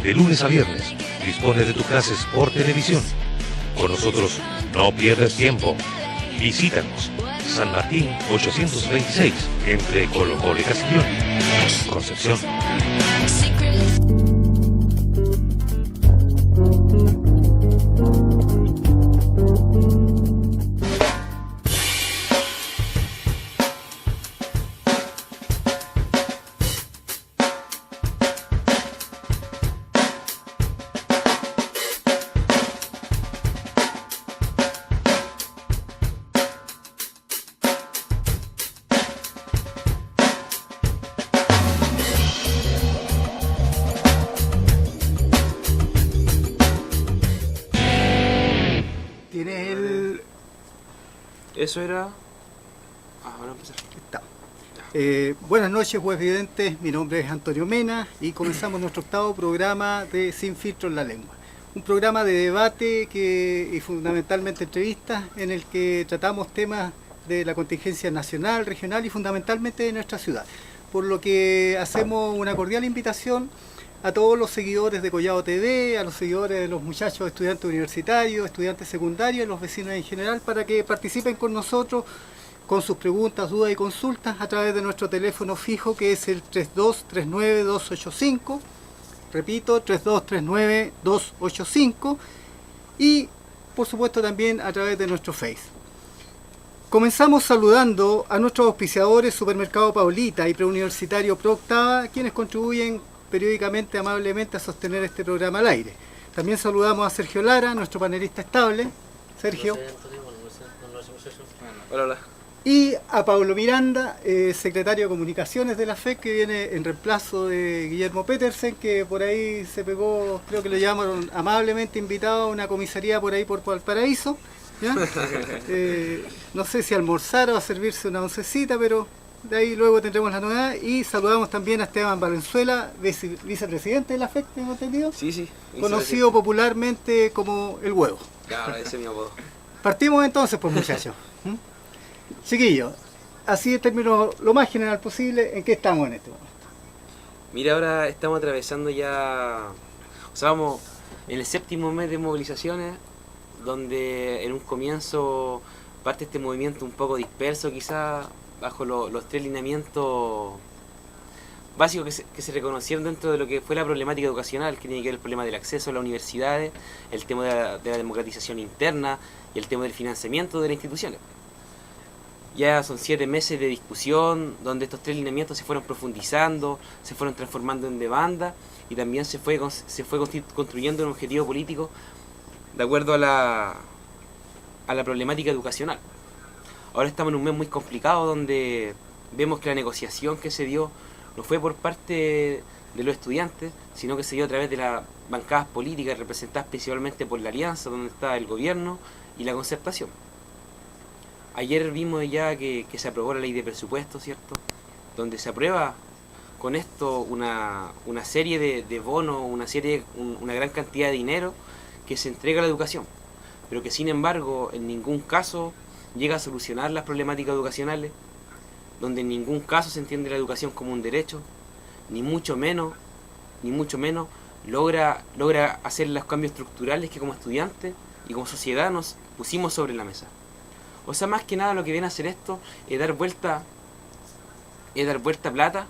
De lunes a viernes, dispone de tus clases por televisión. Con nosotros no pierdes tiempo. Visítanos. San Martín 826, entre Colo Colo y Castellón. Concepción. Eso era... Ahora empezar. Está. Buenas noches, pues videntes. Mi nombre es Antonio Mena y comenzamos nuestro octavo programa de Sin Filtro en la Lengua. Un programa de debate y fundamentalmente entrevistas en el que tratamos temas de la contingencia nacional, regional y fundamentalmente de nuestra ciudad. Por lo que hacemos una cordial invitación a todos los seguidores de Collado TV, a los seguidores de los muchachos estudiantes universitarios, estudiantes secundarios, los vecinos en general, para que participen con nosotros con sus preguntas, dudas y consultas a través de nuestro teléfono fijo, que es el 3239-285, repito, 3239-285, y por supuesto también a través de nuestro Face. Comenzamos saludando a nuestros auspiciadores Supermercado Paulita y Preuniversitario Pro Octava, quienes contribuyen periódicamente, amablemente, a sostener este programa al aire. También saludamos a Sergio Lara, nuestro panelista estable. Sergio. Hola, hola. Y a Pablo Miranda, secretario de Comunicaciones de la FEC, que viene en reemplazo de Guillermo Petersen, que por ahí se pegó, creo que lo llamaron amablemente invitado a una comisaría por ahí por Valparaíso. ¿Ya? No sé si almorzar o a servirse una oncecita, pero de ahí luego tendremos la novedad. Y saludamos también a Esteban Valenzuela, vicepresidente de la FEC, ¿tengo entendido? Sí. Conocido popularmente como El Huevo. Claro, ese es mi apodo. Partimos entonces, pues, muchachos. Chiquillos, así en términos lo más general posible, ¿en qué estamos en este momento? Mira, ahora estamos atravesando ya... O sea, vamos en el séptimo mes de movilizaciones, donde en un comienzo parte este movimiento un poco disperso, quizás bajo los tres lineamientos básicos que se reconocieron dentro de lo que fue la problemática educacional, que tiene que ver el problema del acceso a las universidades, el tema de la democratización interna y el tema del financiamiento de las instituciones. Ya son 7 meses de discusión, donde estos tres lineamientos se fueron profundizando, se fueron transformando en demanda, y también se fue construyendo un objetivo político de acuerdo a la problemática educacional. Ahora estamos en un mes muy complicado, donde vemos que la negociación que se dio no fue por parte de los estudiantes, sino que se dio a través de las bancadas políticas representadas principalmente por la Alianza, donde está el gobierno y la concertación. Ayer vimos ya que se aprobó la ley de presupuesto, ¿cierto? Donde se aprueba con esto una serie de bonos, una gran cantidad de dinero que se entrega a la educación, pero que sin embargo en ningún caso llega a solucionar las problemáticas educacionales, donde en ningún caso se entiende la educación como un derecho, ni mucho menos logra hacer los cambios estructurales que como estudiantes y como sociedad nos pusimos sobre la mesa. O sea, más que nada lo que viene a hacer esto es dar vuelta plata,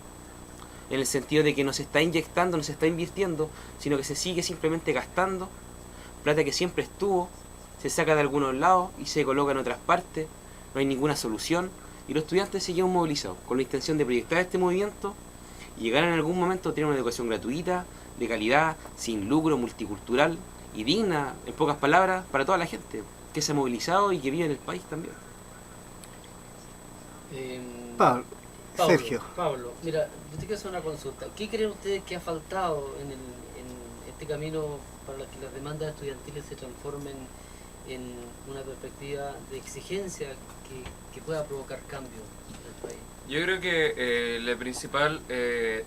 en el sentido de que no se está inyectando, no se está invirtiendo, sino que se sigue simplemente gastando plata que siempre estuvo, se saca de algunos lados y se coloca en otras partes, no hay ninguna solución, y los estudiantes seguimos movilizados con la intención de proyectar este movimiento y llegar en algún momento a tener una educación gratuita, de calidad, sin lucro, multicultural y digna, en pocas palabras, para toda la gente que se ha movilizado y que vive en el país también. Pablo, Sergio. Pablo, mira, yo te quiero hacer una consulta. ¿Qué creen ustedes que ha faltado en este camino para que las demandas estudiantiles se transformen en una perspectiva de exigencia que pueda provocar cambio en el país? Yo creo que la principal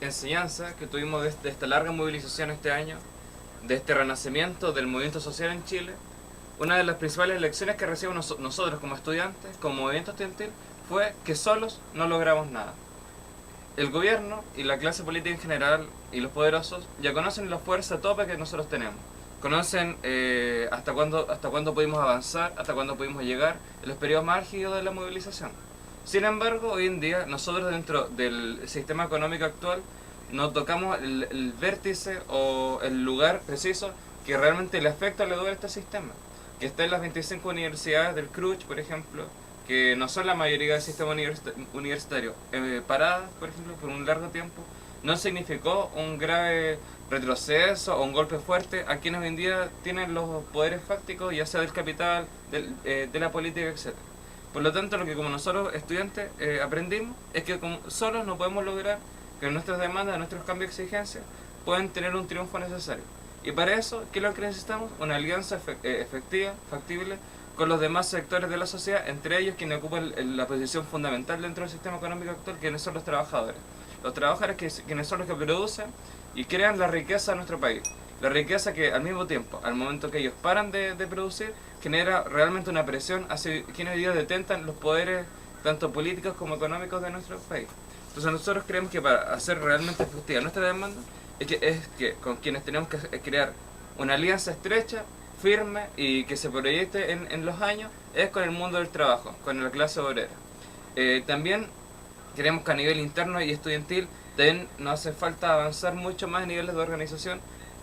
enseñanza que tuvimos de esta larga movilización este año, de este renacimiento del movimiento social en Chile, una de las principales lecciones que recibimos nosotros como estudiantes, como movimiento estudiantil, fue que solos no logramos nada. el gobierno y la clase política en general y los poderosos ya conocen la fuerza tope que nosotros tenemos. Conocen hasta cuándo pudimos avanzar, hasta cuándo pudimos llegar en los periodos más álgidos de la movilización. Sin embargo, hoy en día nosotros dentro del sistema económico actual no tocamos el vértice o el lugar preciso que realmente le afecta o le duele a este sistema, que está en las 25 universidades del CRUCH, por ejemplo, que no son la mayoría del sistema universitario, paradas, por ejemplo, por un largo tiempo, no significó un grave retroceso o un golpe fuerte a quienes hoy en día tienen los poderes fácticos, ya sea del capital, de la política, etc. Por lo tanto, lo que como nosotros estudiantes aprendimos es que como solos no podemos lograr que nuestras demandas, nuestros cambios de exigencia puedan tener un triunfo necesario. Y para eso, ¿qué es lo que necesitamos? Una alianza efectiva, factible, con los demás sectores de la sociedad, entre ellos quienes ocupan la posición fundamental dentro del sistema económico actual, quienes son los trabajadores. Los trabajadores quienes son los que producen y crean la riqueza de nuestro país. La riqueza que al mismo tiempo, al momento que ellos paran de producir, genera realmente una presión hacia quienes hoy día detentan los poderes tanto políticos como económicos de nuestro país. Entonces nosotros creemos que para hacer realmente efectiva nuestra demanda, es que con quienes tenemos que crear una alianza estrecha, firme y que se proyecte en los años, es con el mundo del trabajo, con la clase obrera. También creemos que a nivel interno y estudiantil también nos hace falta avanzar mucho más en niveles de organización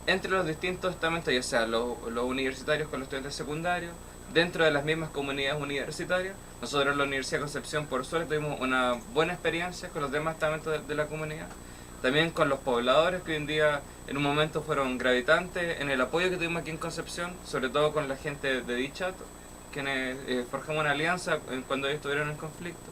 entre los distintos estamentos, ya sea los universitarios con los estudiantes secundarios, dentro de las mismas comunidades universitarias. Nosotros en la Universidad de Concepción, por suerte, tuvimos una buena experiencia con los demás estamentos de la comunidad. También con los pobladores que hoy en día en un momento fueron gravitantes en el apoyo que tuvimos aquí en Concepción, sobre todo con la gente de Dichato, quienes forjamos una alianza cuando ellos estuvieron en conflicto.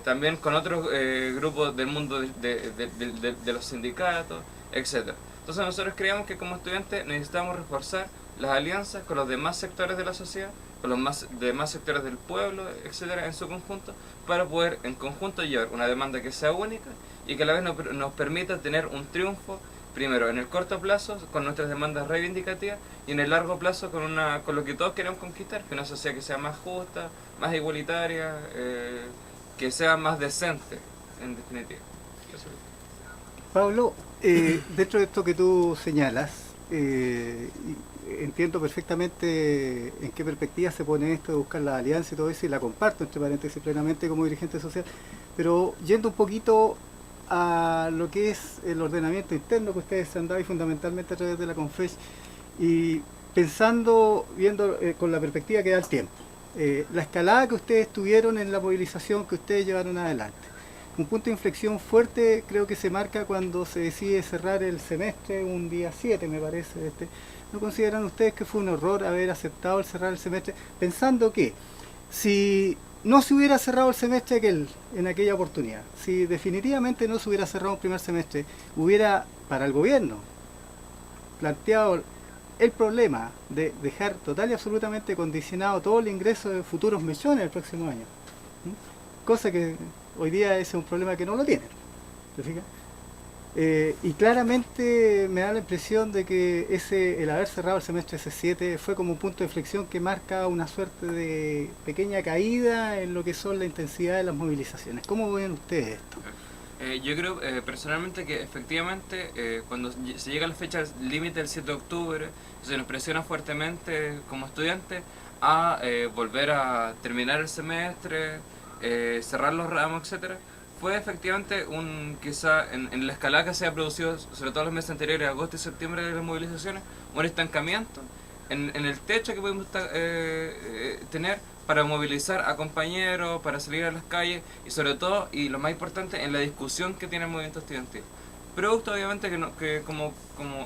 También con otros grupos del mundo de los sindicatos, etc. Entonces nosotros creemos que como estudiantes necesitamos reforzar las alianzas con los demás sectores de la sociedad, con los demás sectores del pueblo, etcétera, en su conjunto, para poder en conjunto llevar una demanda que sea única y que a la vez nos permita tener un triunfo, primero en el corto plazo con nuestras demandas reivindicativas y en el largo plazo con lo que todos queremos conquistar, que una sociedad que sea más justa, más igualitaria, que sea más decente, en definitiva. Pablo, dentro de esto que tú señalas, entiendo perfectamente en qué perspectiva se pone esto de buscar la alianza y todo eso, y la comparto entre paréntesis plenamente como dirigente social, pero yendo un poquito a lo que es el ordenamiento interno que ustedes han dado y fundamentalmente a través de la Confesh, y pensando, viendo con la perspectiva que da el tiempo, la escalada que ustedes tuvieron en la movilización que ustedes llevaron adelante. Un punto de inflexión fuerte creo que se marca cuando se decide cerrar el semestre un día 7, me parece. ¿No consideran ustedes que fue un error haber aceptado el cerrar el semestre? Pensando que si no se hubiera cerrado el semestre en aquella oportunidad, si definitivamente no se hubiera cerrado un primer semestre, hubiera para el gobierno planteado el problema de dejar total y absolutamente condicionado todo el ingreso de futuros millones el próximo año. Cosa que hoy día ese es un problema que no lo tienen. ¿Te fijas? Y claramente me da la impresión de que el haber cerrado el semestre S7 fue como un punto de inflexión que marca una suerte de pequeña caída en lo que son la intensidad de las movilizaciones. ¿Cómo ven ustedes esto? Yo creo personalmente que efectivamente cuando se llega a la fecha límite del 7 de octubre, se nos presiona fuertemente como estudiantes a volver a terminar el semestre, cerrar los ramos, etcétera. Fue efectivamente quizá en la escalada que se ha producido, sobre todo los meses anteriores, agosto y septiembre de las movilizaciones, un estancamiento en el techo que podemos tener para movilizar a compañeros, para salir a las calles y sobre todo, y lo más importante, en la discusión que tiene el movimiento estudiantil. Producto obviamente que como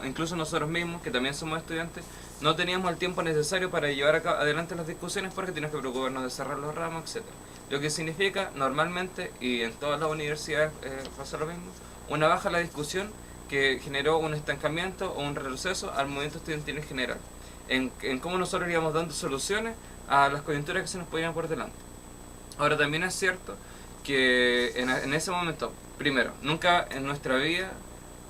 incluso nosotros mismos, que también somos estudiantes, no teníamos el tiempo necesario para llevar adelante las discusiones porque teníamos que preocuparnos de cerrar los ramos, etc. Lo que significa normalmente, y en todas las universidades pasa lo mismo, una baja en la discusión que generó un estancamiento o un retroceso al movimiento estudiantil en general, en cómo nosotros íbamos dando soluciones a las coyunturas que se nos ponían por delante. Ahora también es cierto que en ese momento, primero, nunca en nuestra vida,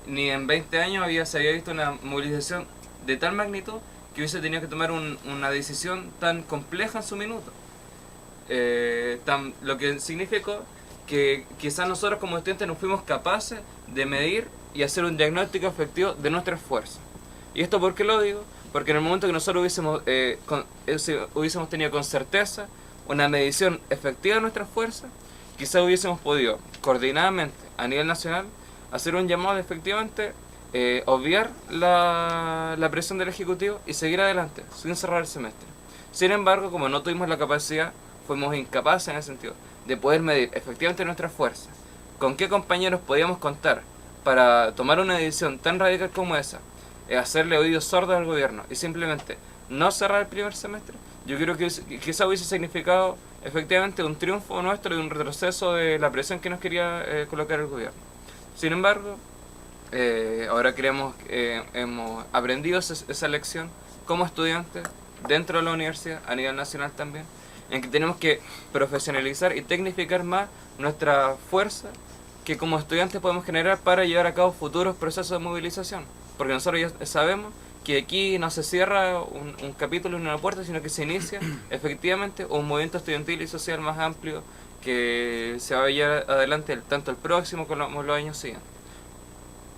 ni en 20 años se había visto una movilización de tal magnitud que hubiese tenido que tomar una decisión tan compleja en su minuto. Lo que significó que quizás nosotros como estudiantes no fuimos capaces de medir y hacer un diagnóstico efectivo de nuestras fuerzas. ¿Y esto por qué lo digo? Porque en el momento que nosotros hubiésemos tenido con certeza una medición efectiva de nuestras fuerzas, quizás hubiésemos podido coordinadamente a nivel nacional hacer un llamado de efectivamente obviar la presión del Ejecutivo y seguir adelante, sin cerrar el semestre. Sin embargo, como no tuvimos la capacidad, fuimos incapaces en ese sentido, de poder medir efectivamente nuestras fuerzas, con qué compañeros podíamos contar para tomar una decisión tan radical como esa, hacerle oídos sordos al gobierno y simplemente no cerrar el primer semestre, yo creo que quizá hubiese significado efectivamente un triunfo nuestro y un retroceso de la presión que nos quería colocar el gobierno. Sin embargo, ahora creemos que hemos aprendido esa lección como estudiantes dentro de la universidad, a nivel nacional también, en que tenemos que profesionalizar y tecnificar más nuestra fuerza que como estudiantes podemos generar para llevar a cabo futuros procesos de movilización. Porque nosotros ya sabemos que aquí no se cierra un capítulo en una puerta, sino que se inicia efectivamente un movimiento estudiantil y social más amplio que se va a llevar adelante tanto el próximo como los años siguientes.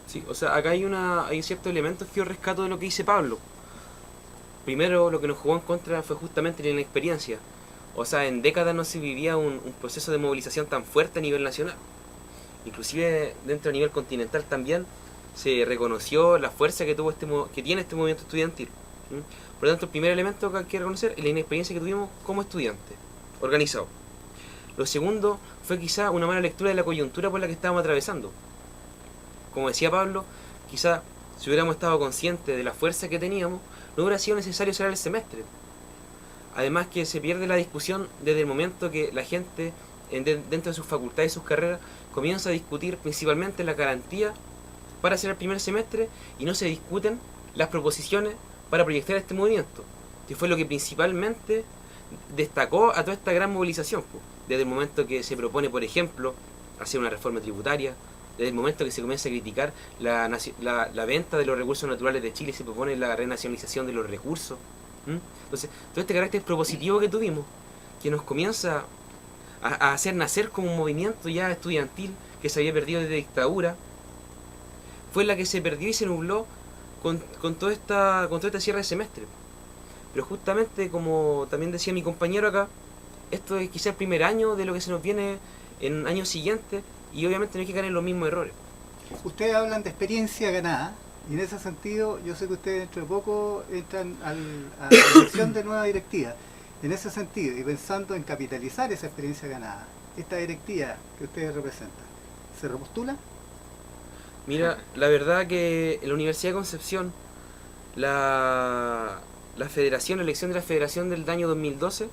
Sí, o sea, acá hay ciertos elementos que yo rescato de lo que dice Pablo. Primero, lo que nos jugó en contra fue justamente la inexperiencia. O sea, en décadas no se vivía un proceso de movilización tan fuerte a nivel nacional. Inclusive dentro a nivel continental también se reconoció la fuerza que tiene este movimiento estudiantil. Por lo tanto, el primer elemento que hay que reconocer es la inexperiencia que tuvimos como estudiantes organizados. Lo segundo fue quizá una mala lectura de la coyuntura por la que estábamos atravesando. Como decía Pablo, quizá si hubiéramos estado conscientes de la fuerza que teníamos, no hubiera sido necesario cerrar el semestre. Además que se pierde la discusión desde el momento que la gente dentro de sus facultades y sus carreras comienza a discutir principalmente la garantía para hacer el primer semestre y no se discuten las proposiciones para proyectar este movimiento, que fue lo que principalmente destacó a toda esta gran movilización, desde el momento que se propone, por ejemplo, hacer una reforma tributaria, desde el momento que se comienza a criticar la venta de los recursos naturales de Chile y se propone la renacionalización de los recursos. Entonces, todo este carácter propositivo que tuvimos, que nos comienza a hacer nacer como un movimiento ya estudiantil que se había perdido desde dictadura, fue la que se perdió y se nubló con todo este cierre de semestre. Pero justamente, como también decía mi compañero acá, esto es quizá el primer año de lo que se nos viene en años siguientes y obviamente no hay que caer en los mismos errores. Ustedes hablan de experiencia ganada y en ese sentido yo sé que ustedes dentro de poco entran a la elección de nueva directiva. En ese sentido y pensando en capitalizar esa experiencia ganada, esta directiva que ustedes representan, ¿se repostula? Mira, la verdad que en la Universidad de Concepción la elección de la federación del año 2012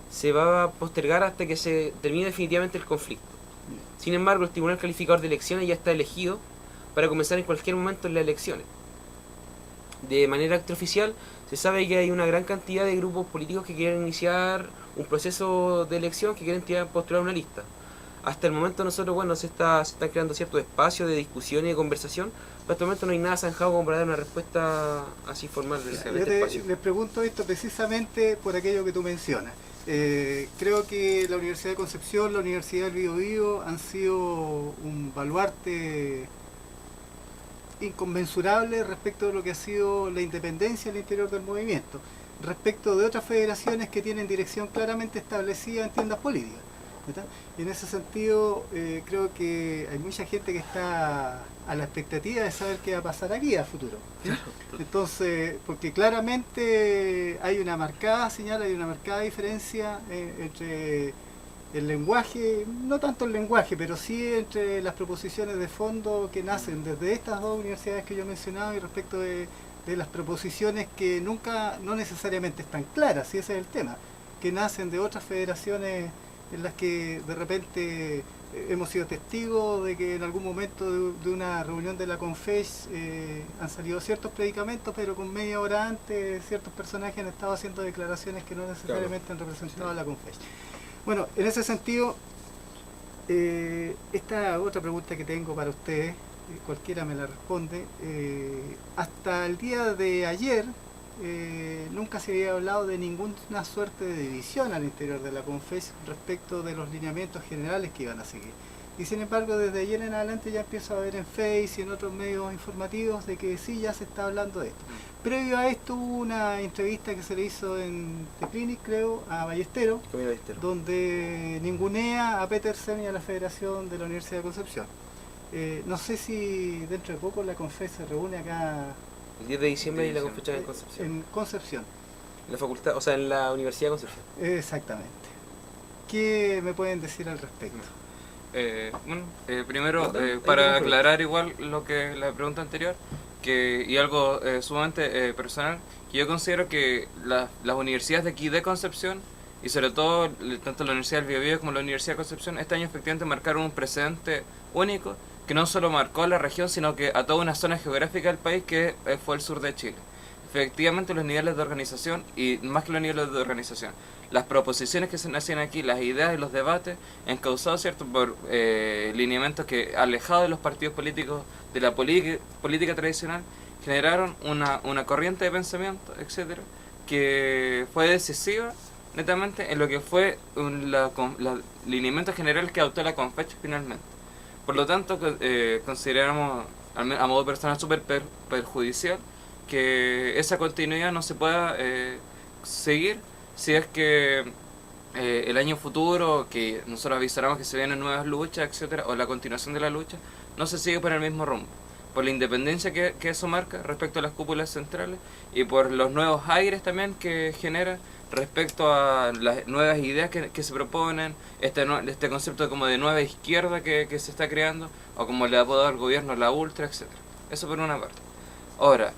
se va a postergar hasta que se termine definitivamente el conflicto. Sin embargo, el Tribunal Calificador de Elecciones ya está elegido para comenzar en cualquier momento en las elecciones. De manera extraoficial, se sabe que hay una gran cantidad de grupos políticos que quieren iniciar un proceso de elección, que quieren postular una lista. Hasta el momento nosotros, se están creando ciertos espacios de discusión y de conversación, pero hasta el momento no hay nada zanjado como para dar una respuesta así formal de este espacio. Les pregunto esto precisamente por aquello que tú mencionas. Creo que la Universidad de Concepción, la Universidad del Biobío han sido un baluarte inconmensurable respecto de lo que ha sido la independencia al interior del movimiento, respecto de otras federaciones que tienen dirección claramente establecida en tiendas políticas. ¿Verdad? Y en ese sentido creo que hay mucha gente que está a la expectativa de saber qué va a pasar aquí a futuro. Entonces, porque claramente hay una marcada señal, hay una marcada diferencia entre el lenguaje, no tanto el lenguaje, pero sí entre las proposiciones de fondo que nacen desde estas dos universidades que yo he mencionado y respecto de las proposiciones que no necesariamente están claras, y ese es el tema, que nacen de otras federaciones en las que de repente hemos sido testigos de que en algún momento de una reunión de la Confesh han salido ciertos predicamentos, pero con media hora antes ciertos personajes han estado haciendo declaraciones que no necesariamente han representado a la Confesh. Bueno, en ese sentido, esta otra pregunta que tengo para ustedes, cualquiera me la responde, hasta el día de ayer nunca se había hablado de ninguna suerte de división al interior de la CONFECH respecto de los lineamientos generales que iban a seguir. Y sin embargo, desde ayer en adelante ya empiezo a ver en Face y en otros medios informativos de que sí, ya se está hablando de esto. Previo a esto hubo una entrevista que se le hizo en The Clinic, creo, a Ballesteros, donde ningunea a Petersen y a la Federación de la Universidad de Concepción. No sé si dentro de poco la CONFECH se reúne acá. El 10 de diciembre y la CONFECH en Concepción. En Concepción. En la facultad, o sea, en la Universidad de Concepción. Exactamente. ¿Qué me pueden decir al respecto? Primero, para aclarar igual lo que la pregunta anterior, y algo sumamente personal, que yo considero que las universidades de aquí de Concepción, y sobre todo tanto la Universidad del Biobío como la Universidad de Concepción, este año efectivamente marcaron un precedente único, que no solo marcó a la región, sino que a toda una zona geográfica del país que fue el sur de Chile. Efectivamente, los niveles de organización, y más que los niveles de organización, las proposiciones que se nacían aquí, las ideas y los debates, encausados, ¿cierto?, por lineamientos que, alejados de los partidos políticos, de la política tradicional, generaron una corriente de pensamiento, etcétera, que fue decisiva, netamente, en lo que fue los lineamientos generales que adoptó la CONFECH finalmente. Por lo tanto, consideramos, a modo personal, súper perjudicial que esa continuidad no se pueda seguir si es que el año futuro, que nosotros avisáramos que se vienen nuevas luchas, etcétera, o la continuación de la lucha, no se sigue por el mismo rumbo, por la independencia que eso marca respecto a las cúpulas centrales y por los nuevos aires también que genera respecto a las nuevas ideas que se proponen, este concepto como de nueva izquierda que se está creando, o como le ha apodado al gobierno, la ultra, etcétera. Eso por una parte. Ahora,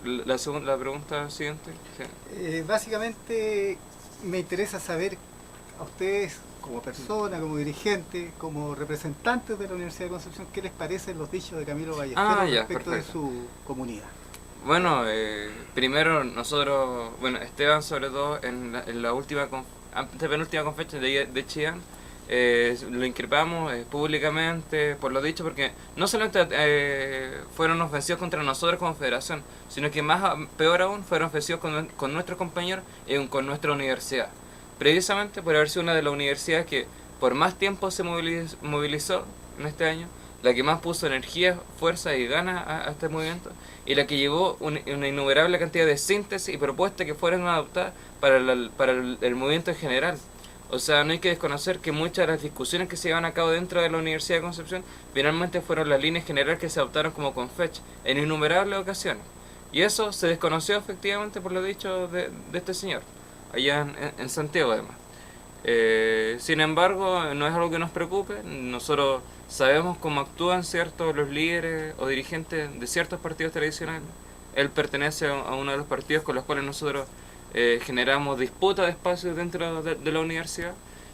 la pregunta siguiente. Sí. Básicamente me interesa saber a ustedes como persona, como dirigente, como representantes de la Universidad de Concepción, ¿qué les parecen los dichos de Camilo Ballesteros respecto de su comunidad? Bueno, primero nosotros, Esteban sobre todo en la última, antepenúltima conferencia de Chillán, lo increpamos públicamente por lo dicho, porque no solamente fueron ofensivos contra nosotros como federación, sino que peor aún fueron ofensivos con nuestros compañeros y con nuestra universidad, precisamente por haber sido una de las universidades que por más tiempo se movilizó en este año, la que más puso energía, fuerza y ganas a este movimiento, y la que llevó una innumerable cantidad de síntesis y propuestas que fueron adoptadas para el movimiento en general. O sea, no hay que desconocer que muchas de las discusiones que se llevan a cabo dentro de la Universidad de Concepción finalmente fueron las líneas generales que se adoptaron como CONFECH en innumerables ocasiones. Y eso se desconoció efectivamente por lo dicho de este señor, allá en Santiago además. Sin embargo, no es algo que nos preocupe. Nosotros sabemos cómo actúan ciertos los líderes o dirigentes de ciertos partidos tradicionales. Él pertenece a uno de los partidos con los cuales nosotros generamos disputa de espacios dentro de la universidad,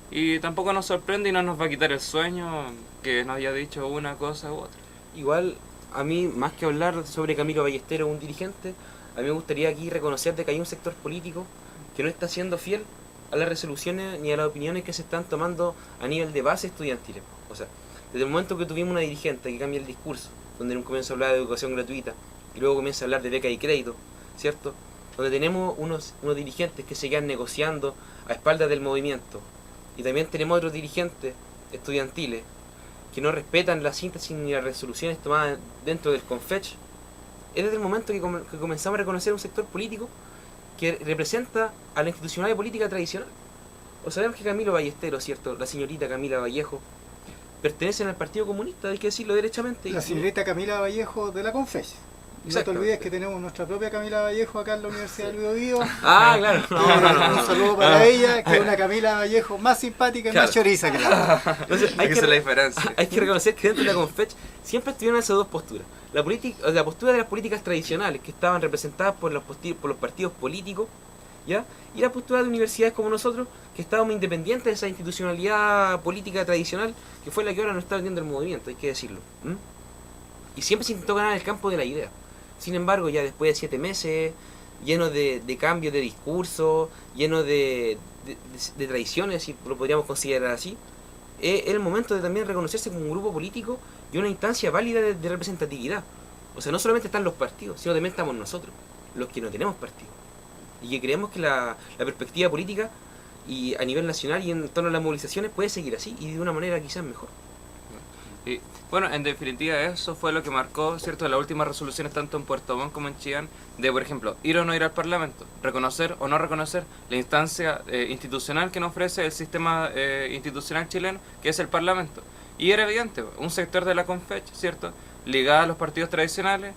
y tampoco nos sorprende y no nos va a quitar el sueño que nos haya dicho una cosa u otra. Igual, a mí, más que hablar sobre Camilo Ballesteros, un dirigente, a mí me gustaría aquí reconocer de que hay un sector político que no está siendo fiel a las resoluciones ni a las opiniones que se están tomando a nivel de base estudiantil. O sea, desde el momento que tuvimos una dirigente que cambia el discurso, donde en un comienzo hablaba de educación gratuita y luego comienza a hablar de beca y crédito, ¿cierto?, donde tenemos unos dirigentes que se quedan negociando a espaldas del movimiento, y también tenemos otros dirigentes estudiantiles que no respetan la síntesis ni las resoluciones tomadas dentro del CONFECH, es desde el momento que comenzamos a reconocer un sector político que representa a la institucionalidad política tradicional. O sabemos que Camilo Ballesteros, ¿cierto?, la señorita Camila Vallejo, pertenecen al Partido Comunista, hay que decirlo derechamente. La señorita Camila Vallejo de la CONFECH. No te olvides que tenemos nuestra propia Camila Vallejo acá en la Universidad del Biobío. Claro. Un saludo para ella, que es una Camila Vallejo más simpática y más choriza que la otra. Entonces, hay que reconocer que dentro de la CONFECH siempre estuvieron esas dos posturas. La postura de las políticas tradicionales, que estaban representadas por los partidos políticos, ¿ya?, y la postura de universidades como nosotros, que estábamos independientes de esa institucionalidad política tradicional, que fue la que ahora nos está vendiendo el movimiento, hay que decirlo. Y siempre se intentó ganar el campo de la idea. Sin embargo, ya después de 7 meses, lleno de cambios de discurso, lleno de traiciones, si lo podríamos considerar así, es el momento de también reconocerse como un grupo político y una instancia válida de representatividad. O sea, no solamente están los partidos, sino también estamos nosotros. los que no tenemos partido. Y que creemos que la perspectiva política y a nivel nacional y en torno a las movilizaciones puede seguir así y de una manera quizás mejor. Y, bueno, en definitiva eso fue lo que marcó, ¿cierto?, las últimas resoluciones tanto en Puerto Montt como en Chillán, de, por ejemplo, ir o no ir al Parlamento, reconocer o no reconocer la instancia institucional que nos ofrece el sistema institucional chileno, que es el Parlamento. Y era evidente, un sector de la CONFECH, ¿cierto?, ligada a los partidos tradicionales,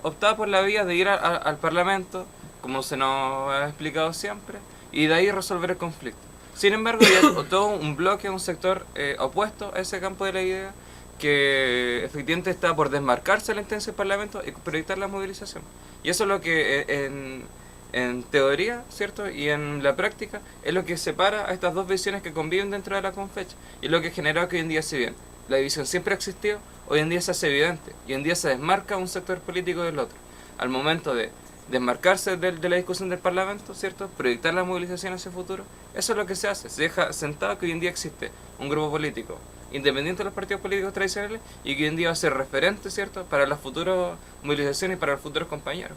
optaba por la vía de ir al Parlamento, como se nos ha explicado siempre, y de ahí resolver el conflicto. Sin embargo, hay todo un bloque, un sector opuesto a ese campo de la idea, que efectivamente está por desmarcarse de la intención del Parlamento y proyectar la movilización. Y eso es lo que en teoría, ¿cierto?, y en la práctica, es lo que separa a estas dos visiones que conviven dentro de la CONFECH, y lo que generó que hoy en día, si bien la división siempre ha existido, hoy en día se hace evidente, y hoy en día se desmarca un sector político del otro. Al momento de desmarcarse de la discusión del Parlamento, ¿cierto?, proyectar la movilización hacia el futuro, eso es lo que se hace. Se deja sentado que hoy en día existe un grupo político independiente de los partidos políticos tradicionales y que hoy en día va a ser referente, ¿cierto?, para las futuras movilizaciones y para los futuros compañeros.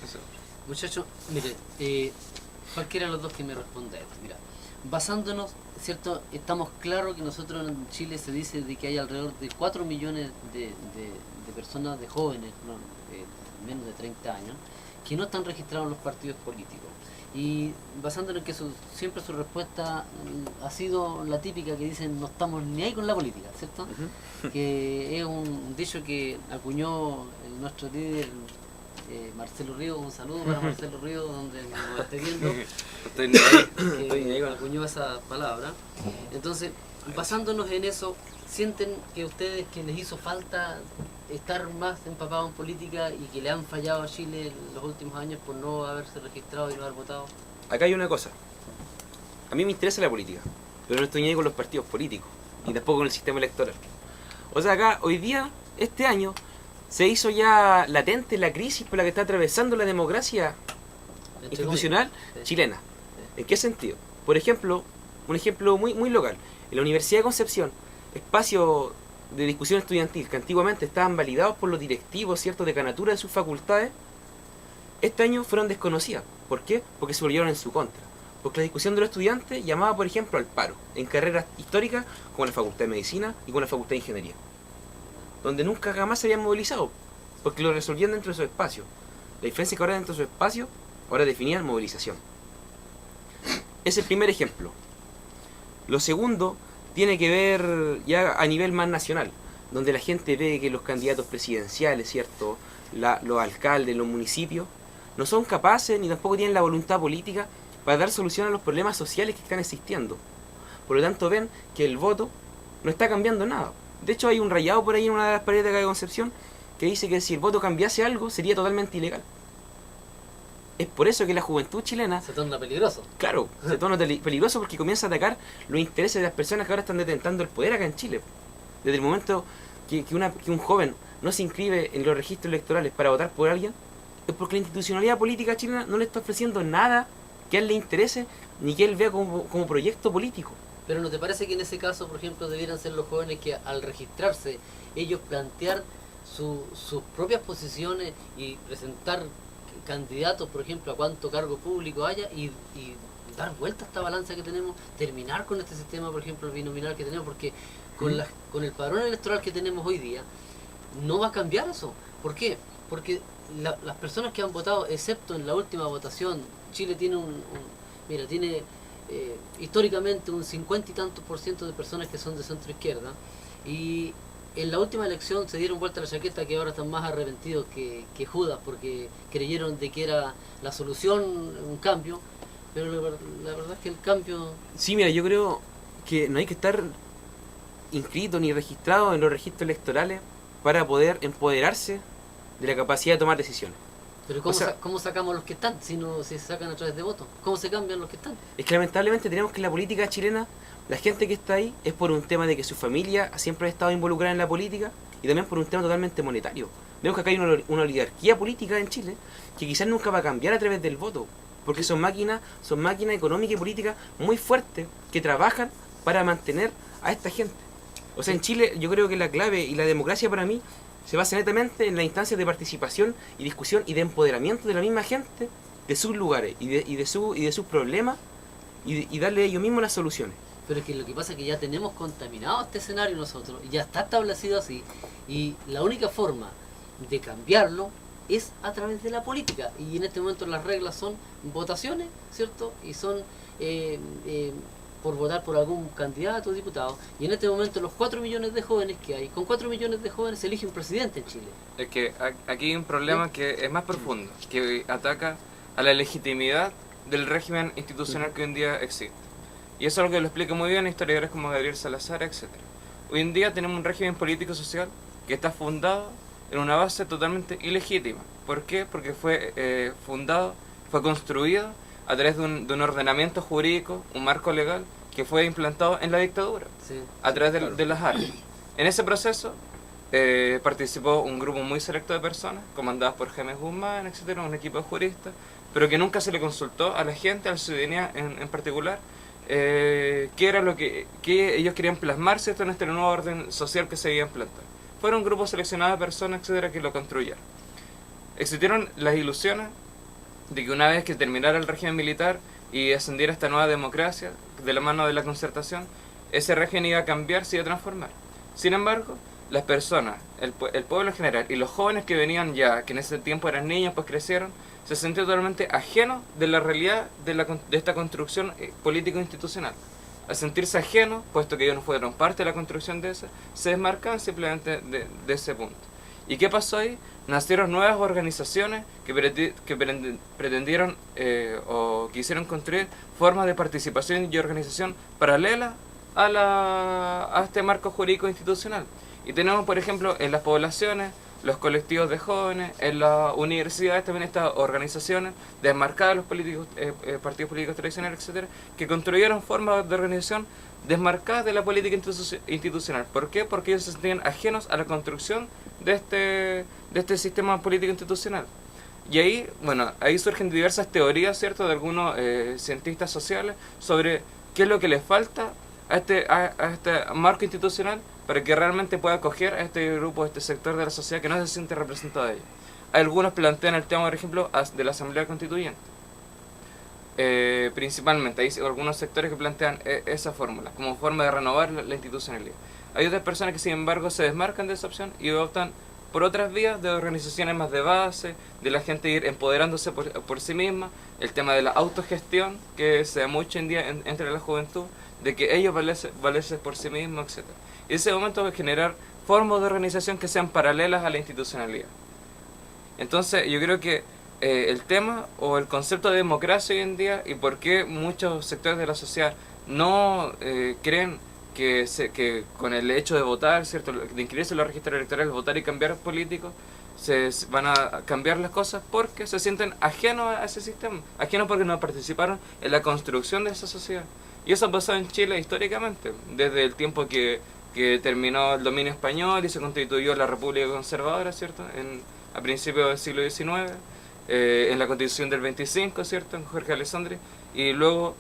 Eso. Muchachos, mire, cualquiera de los dos que me responda a esto, mira, basándonos, ¿cierto?, estamos claros que nosotros en Chile se dice de que hay alrededor de 4 millones de personas, de jóvenes, ¿no?, menos de 30 años, que no están registrados en los partidos políticos. Y basándonos en que siempre su respuesta ha sido la típica que dicen no estamos ni ahí con la política, ¿cierto? Que es un dicho que acuñó nuestro líder Marcelo Ríos. Un saludo para Marcelo Ríos, donde nos esté viendo. Que acuñó esa palabra. Entonces, basándonos en eso, ¿sienten que ustedes que les hizo falta estar más empapados en política y que le han fallado a Chile en los últimos años por no haberse registrado y no haber votado? Acá hay una cosa. A mí me interesa la política, pero no estoy ni ahí con los partidos políticos, ni tampoco con el sistema electoral. O sea, acá, hoy día, este año, se hizo ya latente la crisis por la que está atravesando la democracia institucional chilena. ¿En qué sentido? Por ejemplo, un ejemplo muy local. En la Universidad de Concepción, espacio de discusión estudiantil que antiguamente estaban validados por los directivos, ¿cierto?, decanatura de sus facultades, este año fueron desconocidas. ¿Por qué? Porque se volvieron en su contra. Porque la discusión de los estudiantes llamaba, por ejemplo, al paro en carreras históricas como la Facultad de Medicina y como la Facultad de Ingeniería, donde nunca jamás se habían movilizado, porque lo resolvían dentro de su espacio. La diferencia es que ahora dentro de su espacio, ahora definían movilización. Es el primer ejemplo. Lo segundo tiene que ver ya a nivel más nacional, donde la gente ve que los candidatos presidenciales, ¿cierto?, los alcaldes, los municipios, no son capaces ni tampoco tienen la voluntad política para dar solución a los problemas sociales que están existiendo. Por lo tanto ven que el voto no está cambiando nada. De hecho hay un rayado por ahí en una de las paredes de acá de Concepción que dice que si el voto cambiase algo sería totalmente ilegal. Es por eso que la juventud chilena se torna peligroso. Claro, se torna peligroso porque comienza a atacar los intereses de las personas que ahora están detentando el poder acá en Chile. Desde el momento que un joven no se inscribe en los registros electorales para votar por alguien, es porque la institucionalidad política chilena no le está ofreciendo nada que a él le interese ni que él vea como proyecto político. Pero ¿no te parece que en ese caso, por ejemplo, debieran ser los jóvenes que al registrarse ellos plantear sus propias posiciones y presentar candidatos, por ejemplo, a cuánto cargo público haya y dar vuelta a esta balanza que tenemos, terminar con este sistema, por ejemplo, binominal que tenemos, porque con el padrón electoral que tenemos hoy día no va a cambiar eso? ¿Por qué? Porque las personas que han votado, excepto en la última votación, Chile tiene tiene históricamente un 50 y tantos % de personas que son de centro izquierda, y en la última elección se dieron vuelta la chaqueta, que ahora están más arrepentidos que Judas, porque creyeron de que era la solución un cambio, pero la verdad es que el cambio... Sí, mira, yo creo que no hay que estar inscrito ni registrado en los registros electorales para poder empoderarse de la capacidad de tomar decisiones. Pero ¿cómo sacamos los que están si no se sacan a través de votos? ¿Cómo se cambian los que están? Es que lamentablemente tenemos que en la política chilena, la gente que está ahí es por un tema de que su familia siempre ha estado involucrada en la política y también por un tema totalmente monetario. Vemos que acá hay una oligarquía política en Chile que quizás nunca va a cambiar a través del voto, porque son máquinas económicas y políticas muy fuertes que trabajan para mantener a esta gente. O sea, en Chile yo creo que la clave y la democracia para mí se basa netamente en las instancias de participación y discusión y de empoderamiento de la misma gente, de sus lugares y de sus problemas, y darle a ellos mismos las soluciones. Pero es que lo que pasa es que ya tenemos contaminado este escenario nosotros, y ya está establecido así, y la única forma de cambiarlo es a través de la política, y en este momento las reglas son votaciones, ¿cierto? Y son por votar por algún candidato o diputado, y en este momento los 4 millones de jóvenes que hay, con 4 millones de jóvenes se elige un presidente en Chile. Es que aquí hay un problema que es más profundo, que ataca a la legitimidad del régimen institucional que hoy en día existe. Y eso es algo que lo explica muy bien historiadores como Gabriel Salazar, etc. Hoy en día tenemos un régimen político-social que está fundado en una base totalmente ilegítima. ¿Por qué? Porque fue fue construido a través de un ordenamiento jurídico, un marco legal, que fue implantado en la dictadura, Sí, a través de las armas. En ese proceso participó un grupo muy selecto de personas, comandadas por Jaime Guzmán, etcétera, un equipo de juristas, pero que nunca se le consultó a la gente, a la ciudadanía en particular, qué era lo que ellos querían plasmar, ¿cierto?, en este nuevo orden social que se iba a implantar. Fueron un grupo seleccionado de personas, etcétera, que lo construyeron. Existieron las ilusiones de que una vez que terminara el régimen militar y ascendiera esta nueva democracia, de la mano de la concertación, ese régimen iba a cambiar, se iba a transformar. Sin embargo, las personas, el pueblo en general y los jóvenes que venían ya, que en ese tiempo eran niños, pues crecieron, se sintieron totalmente ajenos de la realidad de esta construcción político-institucional. Al sentirse ajenos, puesto que ellos no fueron parte de la construcción de esa, se desmarcaban simplemente de ese punto. ¿Y qué pasó ahí? Nacieron nuevas organizaciones que pretendieron o quisieron construir formas de participación y organización paralelas a este marco jurídico institucional. Y tenemos, por ejemplo, en las poblaciones, los colectivos de jóvenes, en las universidades también estas organizaciones desmarcadas de los partidos políticos tradicionales, etcétera, que construyeron formas de organización desmarcadas de la política institucional. ¿Por qué? Porque ellos se sentían ajenos a la construcción de este sistema político institucional. Y ahí, bueno, ahí surgen diversas teorías, ¿cierto?, de algunos cientistas sociales sobre qué es lo que les falta a este marco institucional para que realmente pueda acoger a este grupo, a este sector de la sociedad que no se siente representado de ellos. Algunos plantean el tema, por ejemplo, de la Asamblea Constituyente. Principalmente, hay algunos sectores que plantean esa fórmula como forma de renovar la institucionalidad. Hay otras personas que, sin embargo, se desmarcan de esa opción y optan por otras vías de organizaciones más de base, de la gente ir empoderándose por sí misma, el tema de la autogestión, que se da mucho en día entre la juventud, de que ellos valerse por sí mismos, etc. Y ese momento de generar formas de organización que sean paralelas a la institucionalidad. Entonces, yo creo que el tema o el concepto de democracia hoy en día y por qué muchos sectores de la sociedad no creen que con el hecho de votar, ¿cierto?, de inscribirse en los registros electorales, votar y cambiar políticos, se van a cambiar las cosas porque se sienten ajenos a ese sistema, ajenos porque no participaron en la construcción de esa sociedad. Y eso ha pasado en Chile históricamente, desde el tiempo que terminó el dominio español y se constituyó la República Conservadora, ¿cierto?, a principios del siglo XIX, en la Constitución del 25, ¿cierto?, en Jorge Alessandri, y luego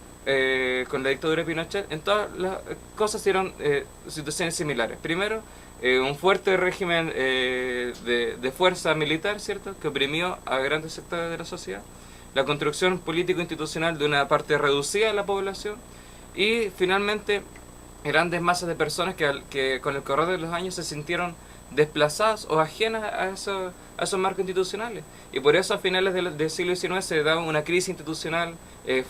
con la dictadura de Pinochet. En todas las cosas se dieron situaciones similares. Primero, un fuerte régimen de fuerza militar, ¿cierto?, que oprimió a grandes sectores de la sociedad, la construcción político-institucional de una parte reducida de la población, y finalmente grandes masas de personas que con el correr de los años se sintieron desplazadas o ajenas a esos marcos institucionales. Y por eso a finales del siglo XIX se da una crisis institucional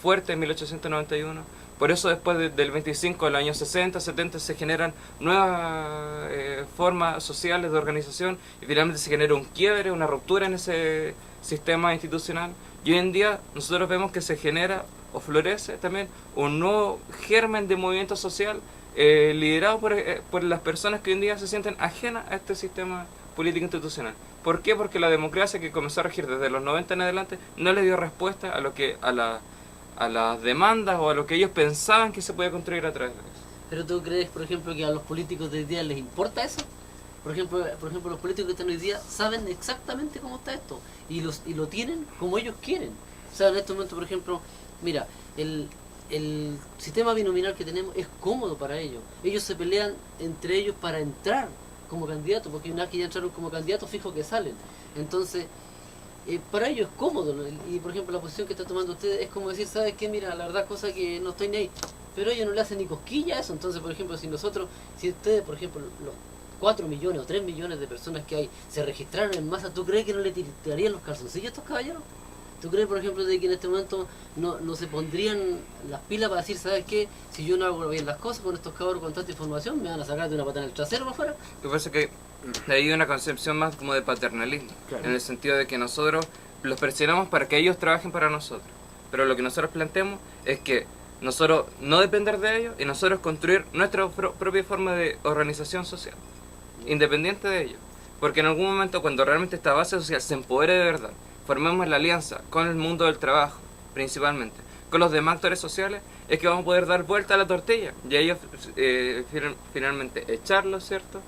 fuerte en 1891. Por eso después del 25, en los años 60, 70, se generan nuevas formas sociales de organización y finalmente se genera un quiebre, una ruptura en ese sistema institucional. Y hoy en día nosotros vemos que se genera o florece también un nuevo germen de movimiento social liderado por las personas que hoy en día se sienten ajenas a este sistema político institucional. ¿Por qué? Porque la democracia que comenzó a regir desde los 90 en adelante no le dio respuesta a las demandas o a lo que ellos pensaban que se podía construir a través de eso. ¿Pero tú crees, por ejemplo, que a los políticos de hoy día les importa eso? Por ejemplo, los políticos que están hoy día saben exactamente cómo está esto y lo tienen como ellos quieren. O sea, en este momento, por ejemplo, mira, el sistema binominal que tenemos es cómodo para ellos. Ellos se pelean entre ellos para entrar como candidatos, porque una vez que ya entraron como candidatos, fijo que salen. Entonces, para ellos es cómodo, ¿no? Y por ejemplo la posición que está tomando usted es como decir, ¿sabes qué? Mira, la verdad cosa que no estoy ni ahí, pero ellos no le hacen ni cosquilla a eso. Entonces, por ejemplo, si ustedes, por ejemplo, los 4 millones o 3 millones de personas que hay se registraron en masa, ¿tú crees que no le tirarían los calzoncillos a estos caballeros? ¿Tú crees, por ejemplo, de que en este momento no se pondrían las pilas para decir, ¿sabes qué? Si yo no hago bien las cosas con estos cabros con tanta información, me van a sacar de una patada en el trasero para afuera? Lo que pasa es que hay una concepción más como de paternalismo, Claro. en el sentido de que nosotros los presionamos para que ellos trabajen para nosotros. Pero lo que nosotros planteamos es que nosotros no depender de ellos y nosotros construir nuestra propia forma de organización social, independiente de ellos. Porque en algún momento, cuando realmente esta base social se empodere de verdad, formemos la alianza con el mundo del trabajo, principalmente, con los demás actores sociales, es que vamos a poder dar vuelta a la tortilla y a ellos finalmente echarlos, ¿cierto?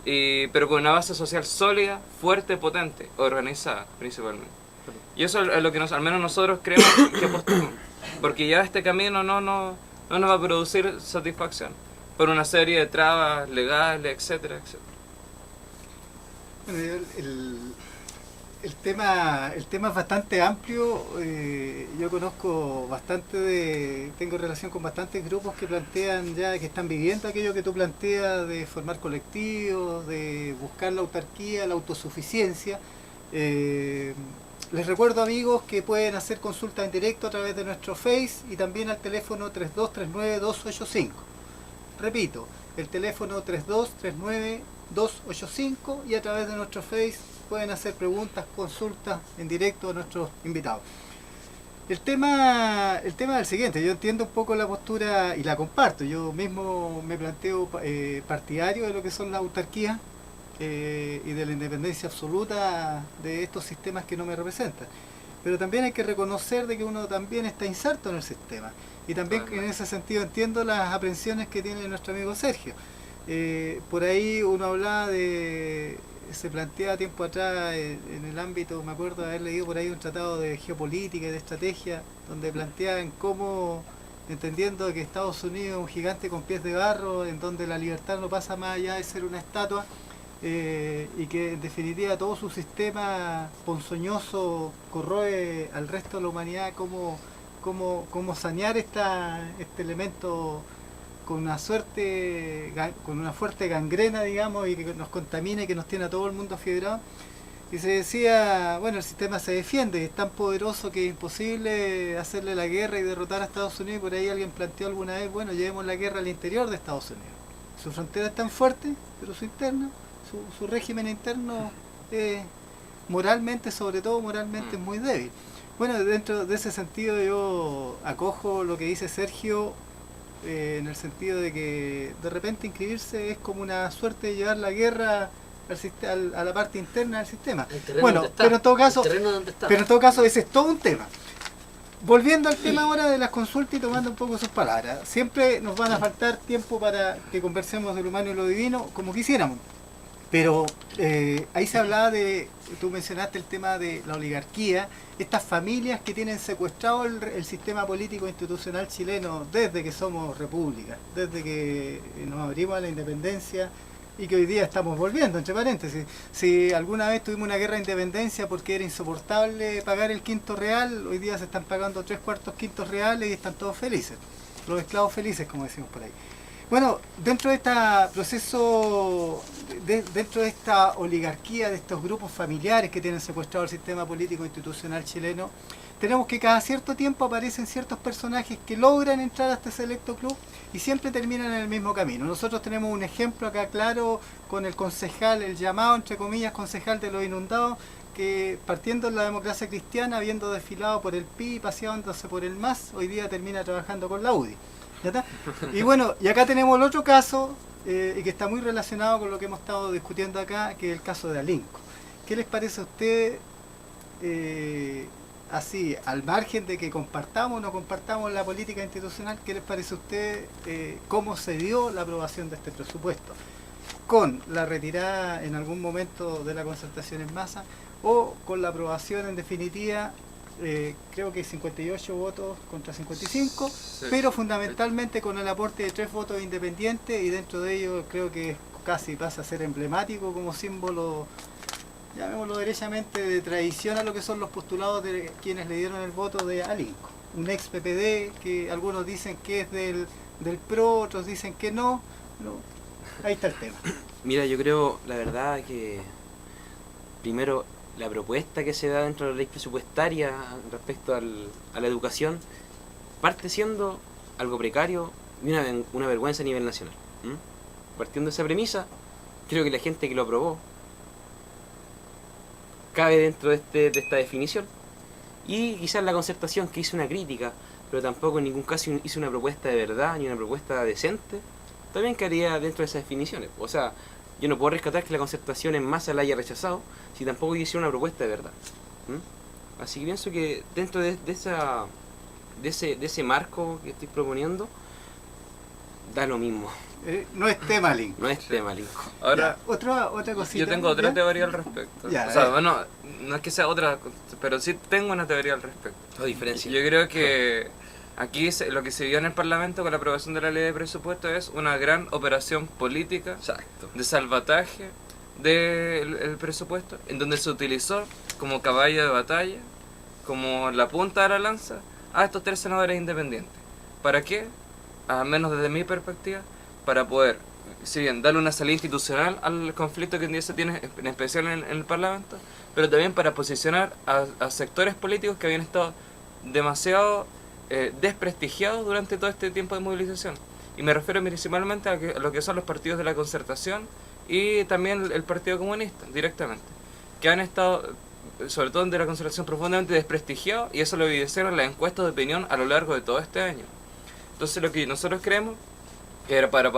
Pero con una base social sólida, fuerte, potente, organizada, principalmente. Y eso es lo que al menos nosotros creemos que apostamos, porque ya este camino no nos va a producir satisfacción por una serie de trabas legales, etcétera, etcétera. Bueno, el tema es bastante amplio. Yo conozco tengo relación con bastantes grupos que plantean ya, que están viviendo aquello que tú planteas de formar colectivos, de buscar la autarquía, la autosuficiencia. Les recuerdo, amigos, que pueden hacer consultas en directo a través de nuestro Face y también al teléfono 3239-285. Repito, el teléfono 3239-285 y a través de nuestro Face pueden hacer preguntas, consultas en directo a nuestros invitados. El tema es el siguiente. Yo entiendo un poco la postura y la comparto. Yo mismo me planteo partidario de lo que son las autarquías y de la independencia absoluta de estos sistemas que no me representan. Pero también hay que reconocer de que uno también está inserto en el sistema. Y también en ese sentido entiendo las aprensiones que tiene nuestro amigo Sergio. Por ahí uno hablaba se planteaba tiempo atrás en el ámbito, me acuerdo de haber leído por ahí un tratado de geopolítica y de estrategia, donde planteaban cómo, entendiendo que Estados Unidos es un gigante con pies de barro, en donde la libertad no pasa más allá de ser una estatua, y que en definitiva todo su sistema ponzoñoso corroe al resto de la humanidad, cómo sanear este elemento con una fuerte gangrena, digamos, y que nos contamina y que nos tiene a todo el mundo afiebrado. Y se decía, bueno, el sistema se defiende, es tan poderoso que es imposible hacerle la guerra y derrotar a Estados Unidos. Por ahí alguien planteó alguna vez, bueno, llevemos la guerra al interior de Estados Unidos. Su frontera es tan fuerte, pero su régimen interno moralmente, sobre todo moralmente, es muy débil. Bueno, dentro de ese sentido yo acojo lo que dice Sergio, en el sentido de que de repente inscribirse es como una suerte de llevar la guerra a la parte interna del sistema. Bueno, pero en todo caso ese es todo un tema. Volviendo al tema ahora de las consultas y tomando un poco sus palabras, siempre nos van a faltar tiempo para que conversemos de lo humano y lo divino como quisiéramos. Pero ahí se hablaba tú mencionaste el tema de la oligarquía, estas familias que tienen secuestrado el sistema político institucional chileno desde que somos república, desde que nos abrimos a la independencia y que hoy día estamos volviendo, entre paréntesis. Si alguna vez tuvimos una guerra de independencia porque era insoportable pagar el quinto real, hoy día se están pagando 3/4 quintos reales y están todos felices, los esclavos felices, como decimos por ahí. Bueno, dentro de este proceso, dentro de esta oligarquía, de estos grupos familiares que tienen secuestrado el sistema político institucional chileno, tenemos que cada cierto tiempo aparecen ciertos personajes que logran entrar a este selecto club y siempre terminan en el mismo camino. Nosotros tenemos un ejemplo acá claro con el concejal, el llamado entre comillas concejal de los inundados, que partiendo en la democracia cristiana, habiendo desfilado por el PI, paseándose por el MAS, hoy día termina trabajando con la UDI. ¿Ya está? Y bueno, y acá tenemos el otro caso, y que está muy relacionado con lo que hemos estado discutiendo acá, que es el caso de Alinco. ¿Qué les parece a usted, así, al margen de que compartamos o no compartamos la política institucional, qué les parece a usted cómo se dio la aprobación de este presupuesto? ¿Con la retirada en algún momento de la concertación en masa o con la aprobación en definitiva? Creo que 58 votos contra 55, sí, pero fundamentalmente con el aporte de 3 votos independientes, y dentro de ellos creo que casi pasa a ser emblemático como símbolo, llamémoslo derechamente, de traición a lo que son los postulados de quienes le dieron el voto de Alinco. Un ex PPD que algunos dicen que es del PRO, otros dicen que no. Ahí está el tema. Mira, yo creo, la verdad, que primero la propuesta que se da dentro de la ley presupuestaria respecto a la educación parte siendo algo precario y una vergüenza a nivel nacional. Partiendo de esa premisa, creo que la gente que lo aprobó cabe dentro de esta definición, y quizás la Concertación, que hizo una crítica, pero tampoco en ningún caso hizo una propuesta de verdad ni una propuesta decente, también caería dentro de esas definiciones. O sea, yo no puedo rescatar que la Concertación en masa la haya rechazado si tampoco hicieron una propuesta de verdad. Así que pienso que dentro de ese marco que estoy proponiendo, da lo mismo. No es tema Alinco. No es tema Alinco. Ahora, Otra cosita. yo tengo otra teoría al respecto. Ya, o sea, bueno, no es que sea otra, pero sí tengo una teoría al respecto. La diferencia. Yo creo que aquí lo que se vio en el Parlamento con la aprobación de la ley de presupuesto es una gran operación política. Exacto. De salvataje del presupuesto, en donde se utilizó como caballo de batalla, como la punta de la lanza, a estos 3 senadores independientes. ¿Para qué? Al menos desde mi perspectiva, para poder, si bien darle una salida institucional al conflicto que hoy en día se tiene, en especial en el Parlamento, pero también para posicionar a sectores políticos que habían estado demasiado desprestigiados durante todo este tiempo de movilización. Y me refiero principalmente a lo que son los partidos de la Concertación y también el Partido Comunista, directamente, que han estado, sobre todo de la Concertación, profundamente desprestigiados, y eso lo evidenciaron las encuestas de opinión a lo largo de todo este año. Entonces lo que nosotros creemos que era para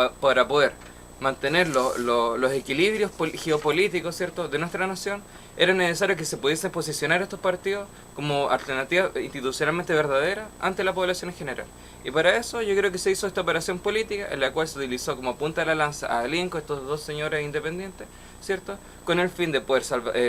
poder mantener los equilibrios geopolíticos, ¿cierto?, de nuestra nación, era necesario que se pudiesen posicionar estos partidos como alternativa institucionalmente verdadera ante la población en general. Y para eso yo creo que se hizo esta operación política, en la cual se utilizó como punta de la lanza a Alinco, estos 2 señores independientes, ¿cierto?, con el fin de poder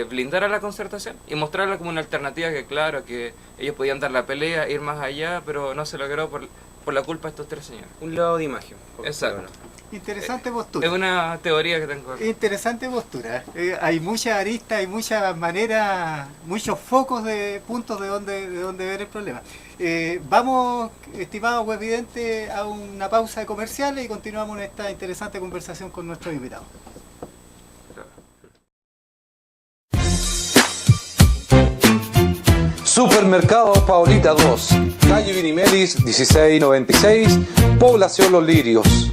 blindar a la Concertación y mostrarla como una alternativa que, claro, que ellos podían dar la pelea, ir más allá, pero no se logró por la culpa de estos 3 señores. Un lado de imagen. Exacto. Interesante postura. Es una teoría que tengo. Interesante postura. Hay muchas aristas, hay muchas maneras, muchos focos de puntos de donde ver el problema. Vamos, estimados webvidentes, a una pausa de comerciales y continuamos en esta interesante conversación con nuestros invitados. Supermercado Paulita 2, calle Vinimelis 1696, población Los Lirios.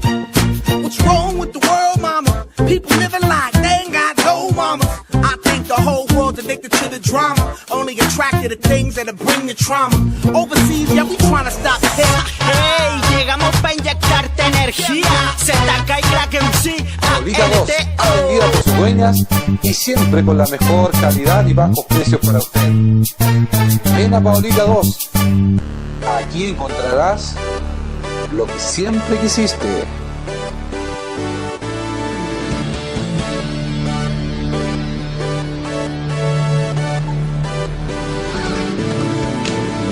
What's wrong with the world, mama? People living like they ain't got no mama. I think the whole world's addicted to the drama, only attracted to things that'll bring the trauma. Overseas, yeah, we trying to stop hate. Hey, llegamos pa' inyectarte energía. ZK y Crack MC. Paulita 2, atendida por sus dueñas y siempre con la mejor calidad y bajos precios para usted. Ven a Paulita 2. Aquí encontrarás lo que siempre quisiste.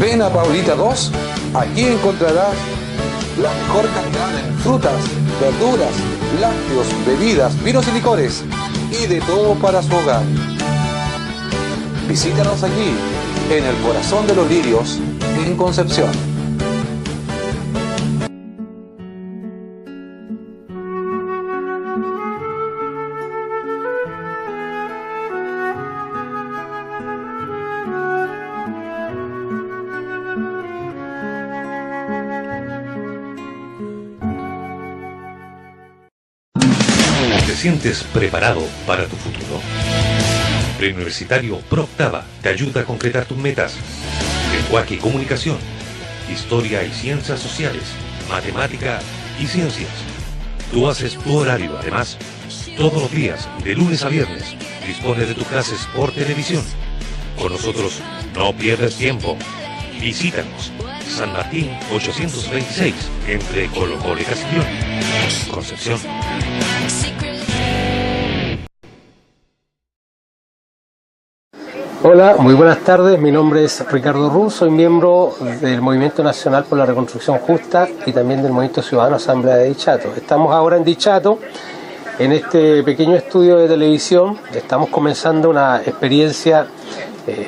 Ven a Paulita 2, aquí encontrarás la mejor calidad en frutas, verduras, lácteos, bebidas, vinos y licores y de todo para su hogar. Visítanos aquí, en el corazón de Los Lirios, en Concepción. ¿Te sientes preparado para tu futuro? Preuniversitario ProOctava te ayuda a concretar tus metas. Lenguaje y comunicación, historia y ciencias sociales, matemática y ciencias. Tú haces tu horario, además, todos los días, de lunes a viernes, dispones de tus clases por televisión. Con nosotros no pierdes tiempo. Visítanos. San Martín 826, entre Colo-Colo y Castiglione, Concepción. Hola, muy buenas tardes. Mi nombre es Ricardo Ruz, soy miembro del Movimiento Nacional por la Reconstrucción Justa y también del Movimiento Ciudadano Asamblea de Dichato. Estamos ahora en Dichato En este pequeño estudio de televisión estamos comenzando una experiencia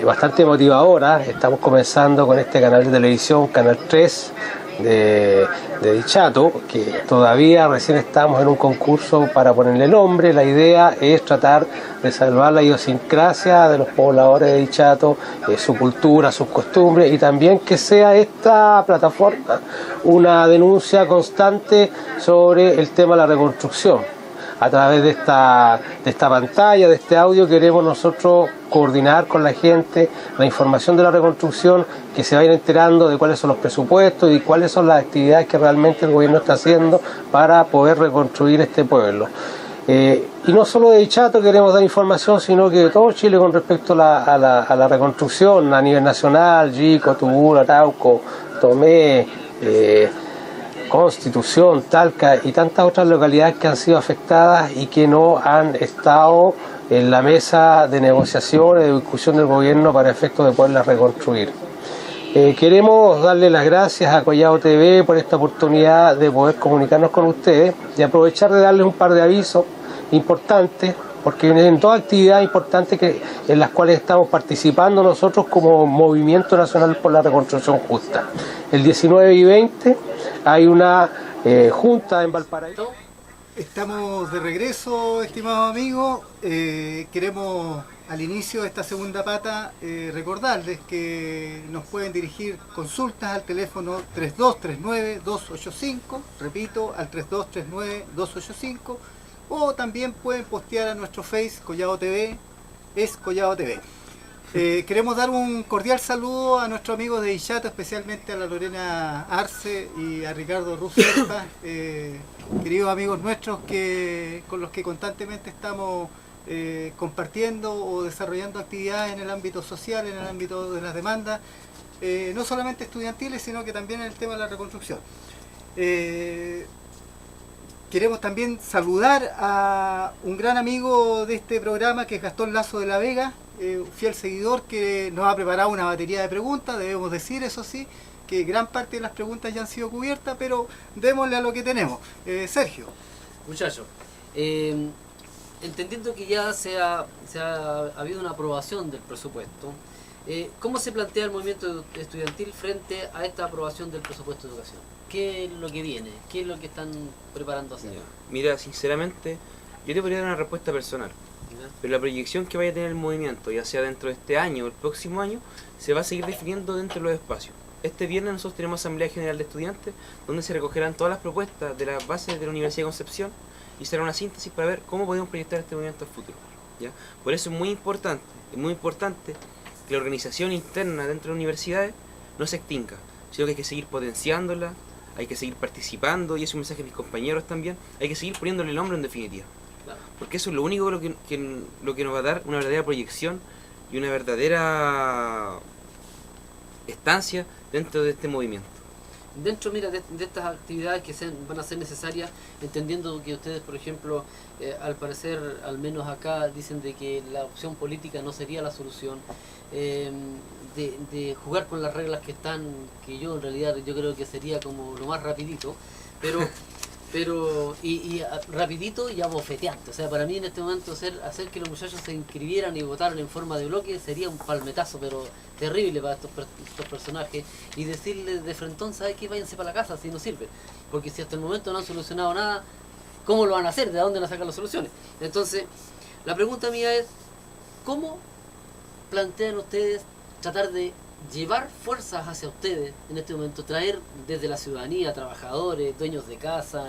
bastante motivadora. Estamos comenzando con este canal de televisión, Canal 3 de Dichato, que todavía recién estamos en un concurso para ponerle nombre. La idea es tratar de salvar la idiosincrasia de los pobladores de Dichato, su cultura, sus costumbres, y también que sea esta plataforma una denuncia constante sobre el tema de la reconstrucción. A través de esta pantalla, de este audio, queremos nosotros coordinar con la gente la información de la reconstrucción, que se vayan enterando de cuáles son los presupuestos y cuáles son las actividades que realmente el gobierno está haciendo para poder reconstruir este pueblo. Y no solo de Dichato queremos dar información, sino que de todo Chile con respecto a la reconstrucción a nivel nacional, Yico, Tubura, Arauco, Tomé, Constitución, Talca y tantas otras localidades que han sido afectadas y que no han estado en la mesa de negociación y de discusión del gobierno para efectos de poderlas reconstruir. Queremos darle las gracias a Collado TV por esta oportunidad de poder comunicarnos con ustedes y aprovechar de darles un par de avisos importantes, porque en todas actividades importantes en las cuales estamos participando nosotros como Movimiento Nacional por la Reconstrucción Justa. El 19 y 20 hay una junta en Valparaíso. Estamos de regreso, estimados amigos. Queremos al inicio de esta segunda pata recordarles que nos pueden dirigir consultas al teléfono 3239-285, repito, al 3239-285, o también pueden postear a nuestro Face Collado TV, es Collado TV. Queremos dar un cordial saludo a nuestros amigos de Dichato, especialmente a la Lorena Arce y a Ricardo Russo, queridos amigos nuestros con los que constantemente estamos compartiendo o desarrollando actividades en el ámbito social, en el ámbito de las demandas, no solamente estudiantiles, sino que también en el tema de la reconstrucción. Queremos también saludar a un gran amigo de este programa, que es Gastón Lazo de la Vega, fiel seguidor, que nos ha preparado una batería de preguntas. Debemos decir, eso sí, que gran parte de las preguntas ya han sido cubiertas, pero démosle a lo que tenemos. Sergio. Muchachos, entendiendo que ya ha habido una aprobación del presupuesto, ¿cómo se plantea el movimiento estudiantil frente a esta aprobación del presupuesto de educación? ¿Qué es lo que viene? ¿Qué es lo que están preparando a hacer? Mira, sinceramente, yo te podría dar una respuesta personal. Pero la proyección que vaya a tener el movimiento, ya sea dentro de este año o el próximo año, se va a seguir definiendo dentro de los espacios. Este viernes nosotros tenemos Asamblea General de Estudiantes, donde se recogerán todas las propuestas de las bases de la Universidad de Concepción y será una síntesis para ver cómo podemos proyectar este movimiento al futuro, ¿ya? Por eso es muy importante que la organización interna dentro de las universidades no se extinga, sino que hay que seguir potenciándola, hay que seguir participando, y es un mensaje a mis compañeros también, hay que seguir poniéndole el nombre en definitiva. Porque eso es lo único que nos va a dar una verdadera proyección y una verdadera estancia dentro de este movimiento. Dentro, mira, de estas actividades que van a ser necesarias, entendiendo que ustedes, por ejemplo, al parecer, al menos acá, dicen de que la opción política no sería la solución, de jugar con las reglas que están, que yo en realidad yo creo que sería como lo más rapidito, pero rapidito y abofeteante. O sea, para mí en este momento hacer que los muchachos se inscribieran y votaran en forma de bloque sería un palmetazo, pero terrible para estos personajes, y decirles de frentón, ¿sabes qué? Váyanse para la casa si no sirve, porque si hasta el momento no han solucionado nada, ¿cómo lo van a hacer? ¿De dónde van a sacar las soluciones? Entonces, la pregunta mía es, ¿cómo plantean ustedes tratar de llevar fuerzas hacia ustedes en este momento, traer desde la ciudadanía trabajadores, dueños de casa,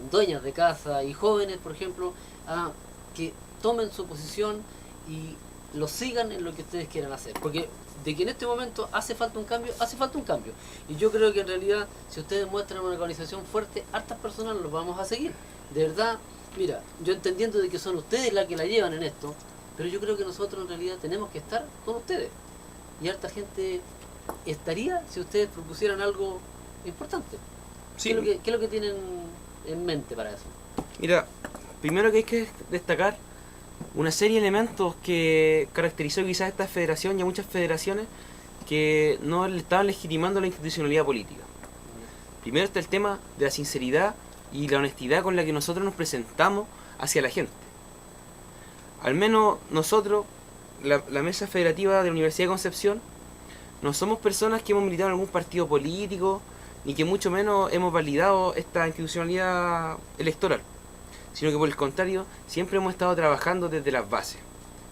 dueñas de casa y jóvenes, por ejemplo, a que tomen su posición y lo sigan en lo que ustedes quieran hacer? Porque de que en este momento hace falta un cambio, y yo creo que en realidad si ustedes muestran una organización fuerte, hartas personas los vamos a seguir, de verdad. Mira, yo entendiendo de que son ustedes las que la llevan en esto, pero yo creo que nosotros en realidad tenemos que estar con ustedes. Y harta gente estaría si ustedes propusieran algo importante. Sí. ¿Qué es lo que tienen en mente para eso? Mira, primero que hay que destacar una serie de elementos que caracterizó quizás esta federación y a muchas federaciones que no le estaban legitimando la institucionalidad política. Primero está el tema de la sinceridad y la honestidad con la que nosotros nos presentamos hacia la gente. Al menos nosotros, la Mesa Federativa de la Universidad de Concepción, no somos personas que hemos militado en algún partido político, ni que mucho menos hemos validado esta institucionalidad electoral, sino que por el contrario, siempre hemos estado trabajando desde las bases.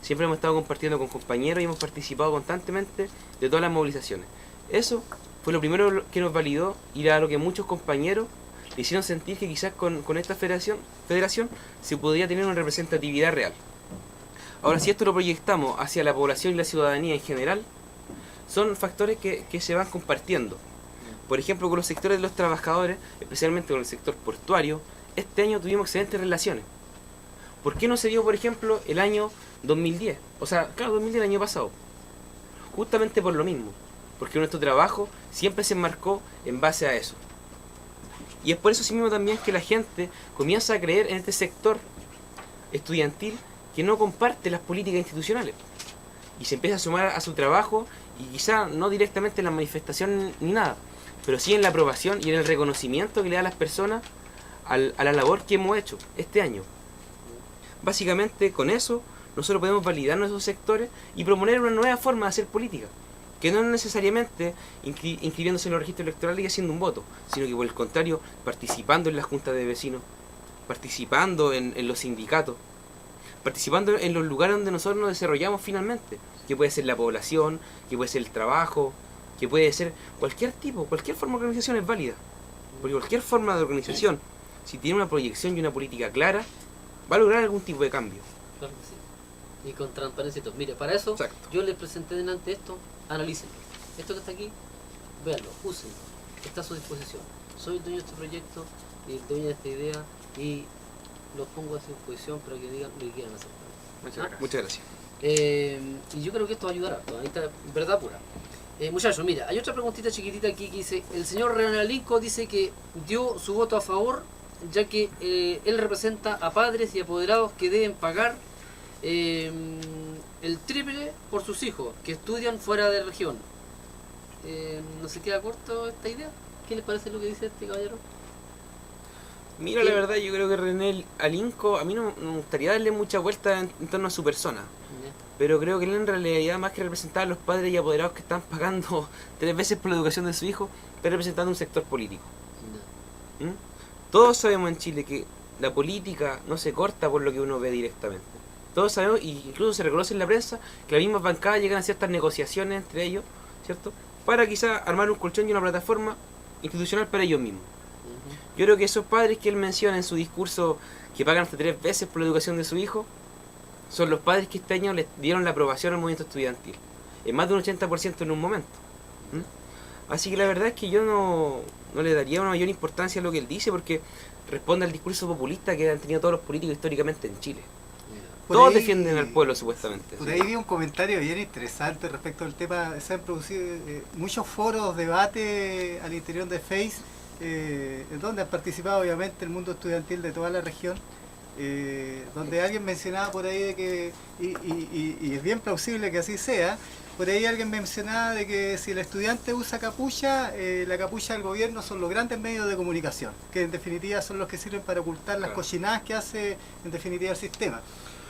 Siempre hemos estado compartiendo con compañeros y hemos participado constantemente de todas las movilizaciones. Eso fue lo primero que nos validó y era lo que muchos compañeros le hicieron sentir que quizás con esta federación se podría tener una representatividad real. Ahora, si esto lo proyectamos hacia la población y la ciudadanía en general, son factores que se van compartiendo. Por ejemplo, con los sectores de los trabajadores, especialmente con el sector portuario, este año tuvimos excelentes relaciones. ¿Por qué no se dio, por ejemplo, el año 2010? O sea, claro, 2010 el año pasado. Justamente por lo mismo. Porque nuestro trabajo siempre se enmarcó en base a eso. Y es por eso sí mismo también que la gente comienza a creer en este sector estudiantil que no comparte las políticas institucionales. Y se empieza a sumar a su trabajo, y quizá no directamente en la manifestación ni nada, pero sí en la aprobación y en el reconocimiento que le da a las personas a la labor que hemos hecho este año. Básicamente con eso nosotros podemos validar nuestros sectores y proponer una nueva forma de hacer política, que no es necesariamente inscribiéndose en los registros electorales y haciendo un voto, sino que por el contrario, participando en las juntas de vecinos, participando en los sindicatos, participando en los lugares donde nosotros nos desarrollamos finalmente, que puede ser la población, que puede ser el trabajo, que puede ser cualquier forma de organización es válida, porque cualquier forma de organización, si tiene una proyección y una política clara, va a lograr algún tipo de cambio. Claro que sí. Y con transparencia y todo. Mire, para eso yo les presenté delante esto, analícenlo. Esto que está aquí, véanlo, úsenlo, está a su disposición. Soy el dueño de este proyecto, el dueño de esta idea, y los pongo a su disposición para que digan lo que quieran hacer. Muchas gracias. Y yo creo que esto va a ayudar harto, ahí está, verdad pura. Muchachos, mira, hay otra preguntita chiquitita aquí que dice, el señor Renalinco dice que dio su voto a favor, ya que él representa a padres y apoderados que deben pagar el triple por sus hijos, que estudian fuera de región. ¿No se queda corto esta idea? ¿Qué les parece lo que dice este caballero? Mira, la verdad, yo creo que René Alinco, a mí no me gustaría darle mucha vuelta en torno a su persona. Pero creo que él en realidad, más que representar a los padres y apoderados que están pagando 3 veces por la educación de su hijo, está representando un sector político. ¿Mm? Todos sabemos en Chile que la política no se corta por lo que uno ve directamente. Todos sabemos, y incluso se reconoce en la prensa, que las mismas bancadas llegan a ciertas negociaciones entre ellos, ¿cierto? Para quizá armar un colchón y una plataforma institucional para ellos mismos. Yo creo que esos padres que él menciona en su discurso, que pagan hasta 3 veces por la educación de su hijo, son los padres que este año les dieron la aprobación al movimiento estudiantil, en más de un 80% en un momento. Así que la verdad es que yo no le daría una mayor importancia a lo que él dice, porque responde al discurso populista que han tenido todos los políticos históricamente en Chile. Todos defienden al pueblo, supuestamente. Por ahí vi un comentario bien interesante respecto al tema. Se han producido muchos foros, debate al interior de Face, en donde han participado obviamente el mundo estudiantil de toda la región, donde alguien mencionaba por ahí de que, y es bien plausible que así sea, por ahí alguien mencionaba de que si el estudiante usa capucha, la capucha del gobierno son los grandes medios de comunicación, que en definitiva son los que sirven para ocultar las cochinadas que hace en definitiva el sistema.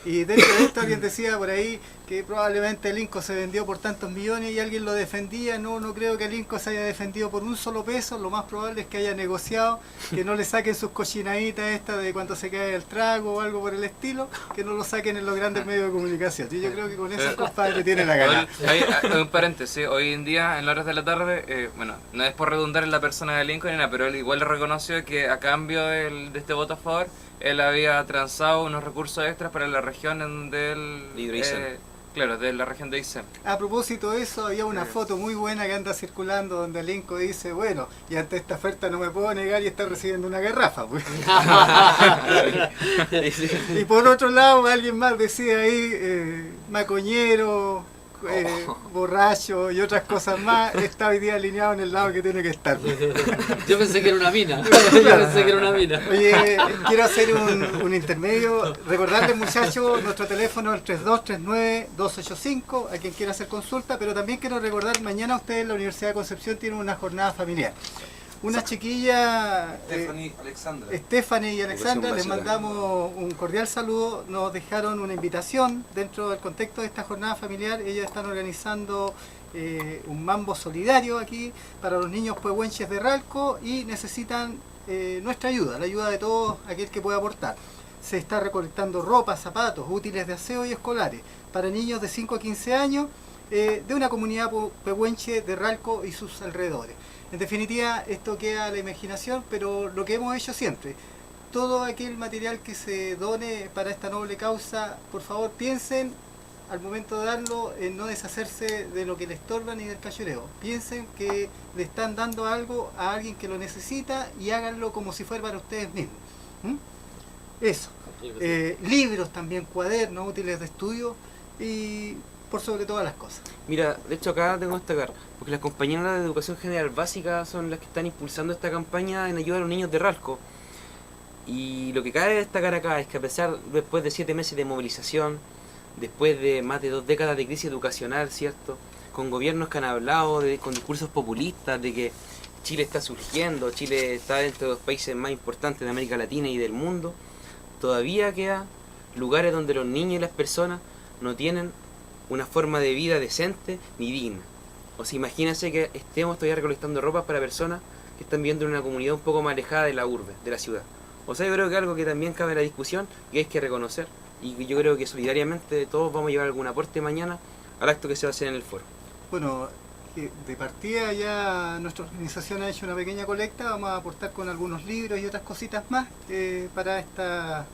Y dentro de esto alguien decía por ahí que probablemente el INCO se vendió por tantos millones y alguien lo defendía. No creo que el INCO se haya defendido por un solo peso. Lo más probable es que haya negociado, que no le saquen sus cochinaditas estas de cuando se cae el trago o algo por el estilo, que no lo saquen en los grandes medios de comunicación. Y yo creo que con eso, compadre, tiene la gana. Un paréntesis, hoy en día en las horas de la tarde, bueno, no es por redundar en la persona del INCO ni nada, pero él igual reconoció que a cambio de este voto a favor, él había transado unos recursos extras para la región de la región de Aysén. A propósito de eso, había una foto muy buena que anda circulando donde el INCO dice, bueno, y ante esta oferta no me puedo negar y está recibiendo una garrafa. Pues. Y por otro lado, alguien más decía ahí, macoñero, borracho y otras cosas más, está hoy día alineado en el lado que tiene que estar. Yo pensé que era una mina. Oye, quiero hacer un intermedio. Recordarles, muchachos, nuestro teléfono es el 3239-285, a quien quiera hacer consulta, pero también quiero recordar, mañana ustedes en la Universidad de Concepción tienen una jornada familiar. Una chiquilla, Stephanie y Alexandra, les básica. mandamos un cordial saludo. Nos dejaron una invitación dentro del contexto de esta jornada familiar. Ellos están organizando un mambo solidario aquí para los niños pehuenches de Ralco y necesitan nuestra ayuda, la ayuda de todos aquel que pueda aportar. Se está recolectando ropa, zapatos, útiles de aseo y escolares para niños de 5 a 15 años de una comunidad pehuenche de Ralco y sus alrededores. En definitiva, esto queda a la imaginación, pero lo que hemos hecho siempre, todo aquel material que se done para esta noble causa, por favor piensen al momento de darlo en no deshacerse de lo que le estorba ni del cachureo. Piensen que le están dando algo a alguien que lo necesita y háganlo como si fuera para ustedes mismos. Eso. Libros también, cuadernos, útiles de estudio y por sobre todas las cosas. Mira, de hecho acá tengo que destacar, porque las compañeras de educación general básica son las que están impulsando esta campaña en ayuda a los niños de Ralco. Y lo que cabe destacar acá es que a pesar, después de 7 meses de movilización, después de más de 2 décadas de crisis educacional, ¿cierto? Con gobiernos que han hablado, con discursos populistas de que Chile está surgiendo, Chile está dentro de los países más importantes de América Latina y del mundo, todavía quedan lugares donde los niños y las personas no tienen una forma de vida decente ni digna. O sea, imagínense que estemos todavía recolectando ropa para personas que están viviendo en una comunidad un poco más alejada de la urbe, de la ciudad. O sea, yo creo que algo que también cabe en la discusión y hay que reconocer. Y yo creo que solidariamente todos vamos a llevar algún aporte mañana al acto que se va a hacer en el foro. Bueno, de partida ya nuestra organización ha hecho una pequeña colecta, vamos a aportar con algunos libros y otras cositas más para esta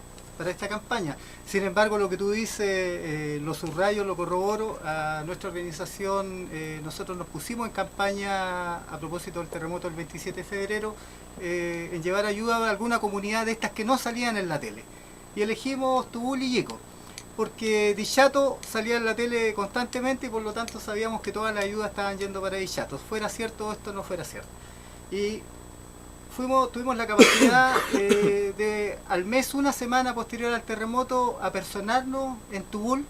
campaña. Sin embargo, lo que tú dices, lo subrayo, lo corroboro. A nuestra organización nosotros nos pusimos en campaña a propósito del terremoto del 27 de febrero en llevar ayuda a alguna comunidad de estas que no salían en la tele. Y elegimos Tubul y Yico, porque Dichato salía en la tele constantemente y por lo tanto sabíamos que todas las ayudas estaban yendo para Dichato. Fuera cierto o esto no fuera cierto. Y tuvimos la capacidad de al mes, una semana posterior al terremoto, apersonarnos en Tubul,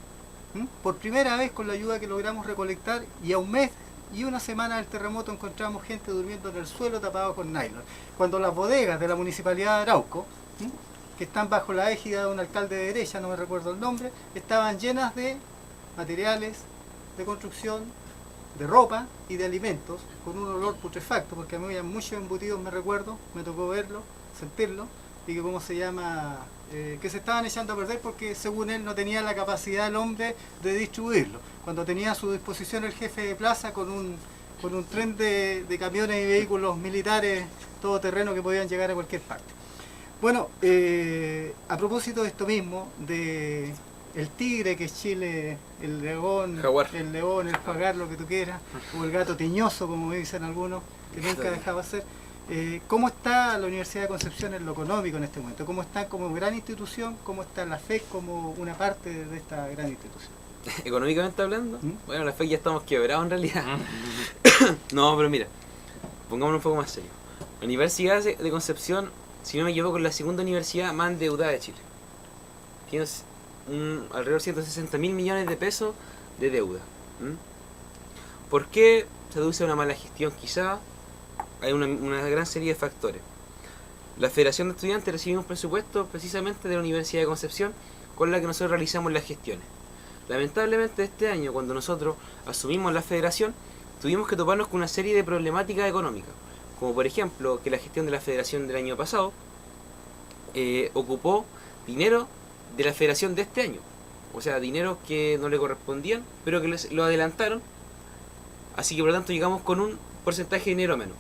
por primera vez con la ayuda que logramos recolectar, y a un mes y una semana del terremoto encontramos gente durmiendo en el suelo tapado con nylon. Cuando las bodegas de la municipalidad de Arauco, que están bajo la égida de un alcalde de derecha, no me recuerdo el nombre, estaban llenas de materiales de construcción, de ropa y de alimentos, con un olor putrefacto, porque a mí había muchos embutidos, me recuerdo, me tocó verlo, sentirlo, y que que se estaban echando a perder porque según él no tenía la capacidad el hombre de distribuirlo, cuando tenía a su disposición el jefe de plaza con un tren de camiones y vehículos militares todoterreno que podían llegar a cualquier parte. Bueno, a propósito de esto mismo, de el tigre que es Chile, el león, Jaguar. el león, el jaguar, lo que tú quieras, o el gato tiñoso, como dicen algunos, que nunca dejaba ser. ¿Cómo está la Universidad de Concepción en lo económico en este momento? ¿Cómo está como gran institución? ¿Cómo está la FEC como una parte de esta gran institución? Económicamente hablando, bueno, la FEC ya estamos quebrados en realidad. No, pero mira, pongámonos un poco más serio. La Universidad de Concepción, si no me equivoco, es la segunda universidad más endeudada de Chile. Tiene alrededor de 160.000 millones de pesos de deuda. ¿Por qué? Se deduce a una mala gestión quizá. Hay una gran serie de factores. La Federación de Estudiantes recibe un presupuesto precisamente de la Universidad de Concepción con la que nosotros realizamos las gestiones. Lamentablemente este año, cuando nosotros asumimos la federación, tuvimos que toparnos con una serie de problemáticas económicas, como por ejemplo que la gestión de la federación del año pasado ocupó dinero de la federación de este año, o sea, dinero que no le correspondían, pero que lo adelantaron, así que por lo tanto llegamos con un porcentaje de dinero menos.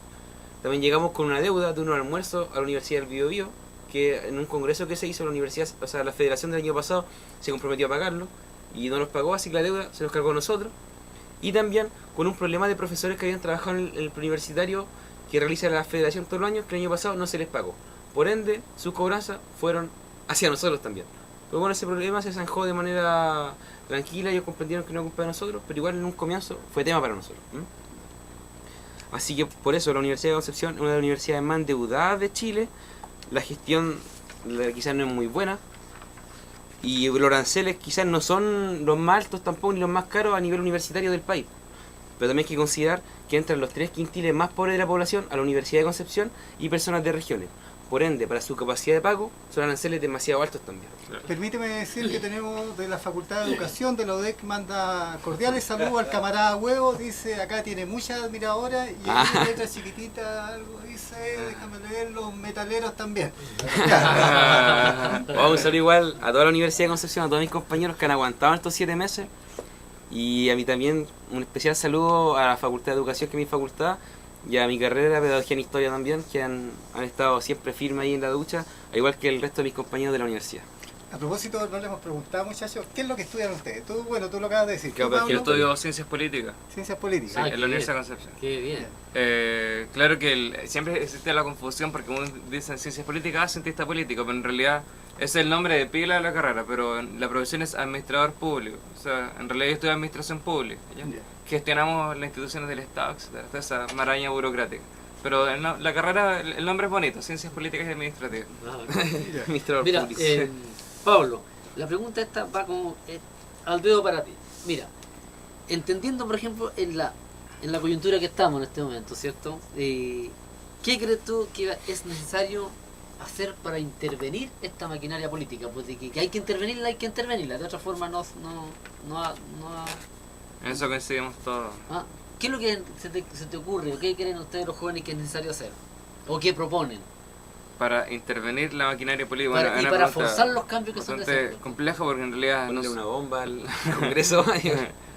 También llegamos con una deuda de unos almuerzos a la Universidad del Biobío, que en un congreso que se hizo la universidad, o sea, la federación del año pasado se comprometió a pagarlo y no los pagó, así que la deuda se nos cargó a nosotros. Y también con un problema de profesores que habían trabajado en el preuniversitario que realiza la federación todos los años, que el año pasado no se les pagó. Por ende, sus cobranzas fueron hacia nosotros también. Pero bueno, ese problema se zanjó de manera tranquila, ellos comprendieron que no era culpa de nosotros, pero igual en un comienzo fue tema para nosotros. Así que por eso la Universidad de Concepción es una de las universidades más endeudadas de Chile. La gestión quizás no es muy buena. Y los aranceles quizás no son los más altos tampoco ni los más caros a nivel universitario del país. Pero también hay que considerar que entran los 3 quintiles más pobres de la población a la Universidad de Concepción y personas de regiones. Por ende, para su capacidad de pago, son aranceles demasiado altos también. Permíteme decir que tenemos de la Facultad de Educación de la UDEC, manda cordiales saludos al camarada Huevo, dice acá tiene muchas admiradoras y en una letra chiquitita algo dice, déjame leer, los metaleros también. Vamos a saludo igual a toda la Universidad de Concepción, a todos mis compañeros que han aguantado estos 7 meses. Y a mí también un especial saludo a la Facultad de Educación, que es mi facultad, y a mi carrera, Pedagogía en Historia también, que han estado siempre firmes ahí en la ducha, al igual que el resto de mis compañeros de la universidad. A propósito, no le hemos preguntado, muchachos, ¿qué es lo que estudian ustedes? Tú lo acabas de decir. Yo estudio Ciencias Políticas. Ciencias Políticas. Sí, en la Universidad de Concepción. Qué bien. Claro que siempre existe la confusión porque uno dice Ciencias Políticas, cientista político, pero en realidad ese es el nombre de pila de la carrera, pero la profesión es administrador público. O sea, en realidad yo estudio Administración Pública. ¿Ya? Gestionamos las instituciones del Estado, etcétera, toda esa maraña burocrática. Pero la carrera, el nombre es bonito, Ciencias Políticas y Administrativas. Administrador Mira, público. Pablo, la pregunta esta va como al dedo para ti. Mira, entendiendo por ejemplo en la coyuntura que estamos en este momento, ¿cierto? ¿Qué crees tú que es necesario hacer para intervenir esta maquinaria política? Pues de que hay que intervenirla, de otra forma no En eso coincidimos todos. ¿Qué es lo que se te ocurre o qué creen ustedes los jóvenes que es necesario hacer? ¿O qué proponen? Para intervenir la maquinaria política. Para forzar los cambios que son necesarios. Complejo porque en realidad Ponle una bomba al Congreso.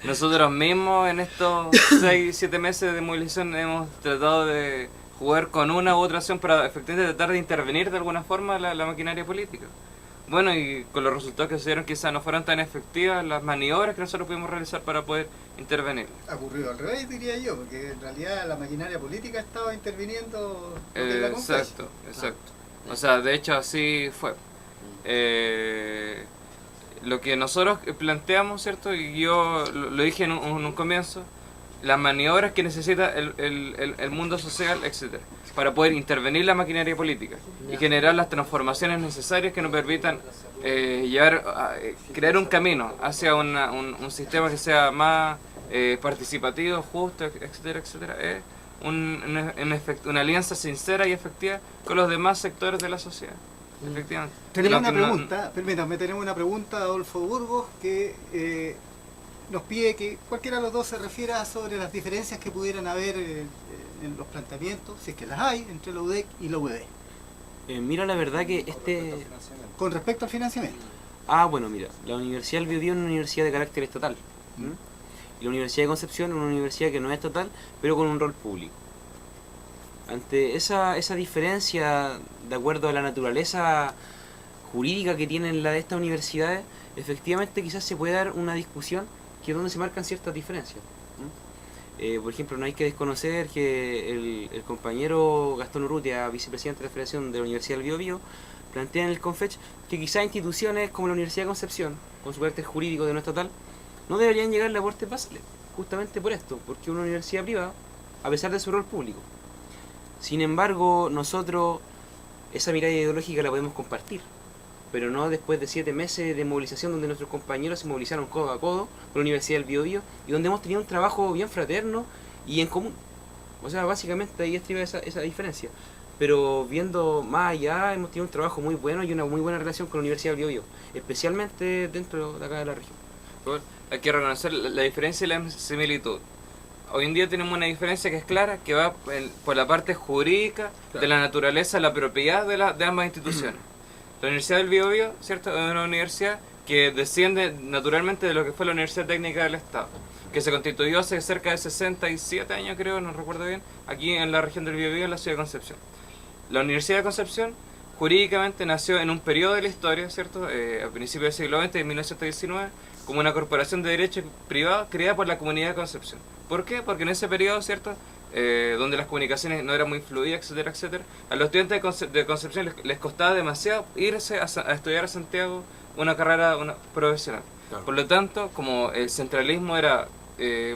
nosotros mismos en estos 6-7 meses de movilización hemos tratado de jugar con una u otra acción para efectivamente tratar de intervenir de alguna forma la maquinaria política. Bueno, y con los resultados que se dieron quizás no fueron tan efectivas las maniobras que nosotros pudimos realizar para poder intervenir. Ha ocurrido al revés, diría yo, porque en realidad la maquinaria política estaba interviniendo en la Exacto. O sea, de hecho así fue. Lo que nosotros planteamos, ¿cierto? Y yo lo dije en un comienzo, las maniobras que necesita el mundo social, etcétera, para poder intervenir la maquinaria política y generar las transformaciones necesarias que nos permitan crear un camino hacia un sistema que sea más participativo, justo, etcétera, etcétera. Una alianza sincera y efectiva con los demás sectores de la sociedad. Efectivamente. Tenemos una pregunta, permítame, tenemos una pregunta de Adolfo Burgos que nos pide que cualquiera de los dos se refiera sobre las diferencias que pudieran haber en los planteamientos, si es que las hay, entre la UDEC y la UD. Mira, la verdad que Con respecto al financiamiento. Bueno, mira, la Universidad del Biobío es una universidad de carácter estatal. Y la Universidad de Concepción es una universidad que no es estatal, pero con un rol público. Ante esa diferencia, de acuerdo a la naturaleza jurídica que tienen estas universidades, efectivamente quizás se puede dar una discusión que es donde se marcan ciertas diferencias. Por ejemplo, no hay que desconocer que el compañero Gastón Urrutia, vicepresidente de la Federación de la Universidad del Biobío, plantea en el CONFECH que quizás instituciones como la Universidad de Concepción, con su carácter jurídico de no estatal, no deberían llegar a aportes basales, justamente por esto, porque es una universidad privada, a pesar de su rol público. Sin embargo, nosotros esa mirada ideológica la podemos compartir, pero no después de 7 meses de movilización donde nuestros compañeros se movilizaron codo a codo con la Universidad del Biobío y donde hemos tenido un trabajo bien fraterno y en común. O sea, básicamente ahí estriba esa diferencia. Pero viendo más allá, hemos tenido un trabajo muy bueno y una muy buena relación con la Universidad del Biobío, especialmente dentro de acá de la región. Hay que reconocer la diferencia y la similitud. Hoy en día tenemos una diferencia que es clara, que va por la parte jurídica de la naturaleza, la propiedad de ambas instituciones. La Universidad del Biobío, ¿cierto?, es una universidad que desciende naturalmente de lo que fue la Universidad Técnica del Estado, que se constituyó hace cerca de 67 años, creo, no recuerdo bien, aquí en la región del Biobío, en la ciudad de Concepción. La Universidad de Concepción, jurídicamente, nació en un periodo de la historia, ¿cierto?, a principios del siglo XX, en 1919, como una corporación de derecho privado creada por la comunidad de Concepción. ¿Por qué? Porque en ese periodo, ¿cierto?, donde las comunicaciones no eran muy fluidas, etcétera, etcétera, a los estudiantes de Concepción les costaba demasiado irse a estudiar a Santiago una carrera profesional. Claro. Por lo tanto, como el centralismo era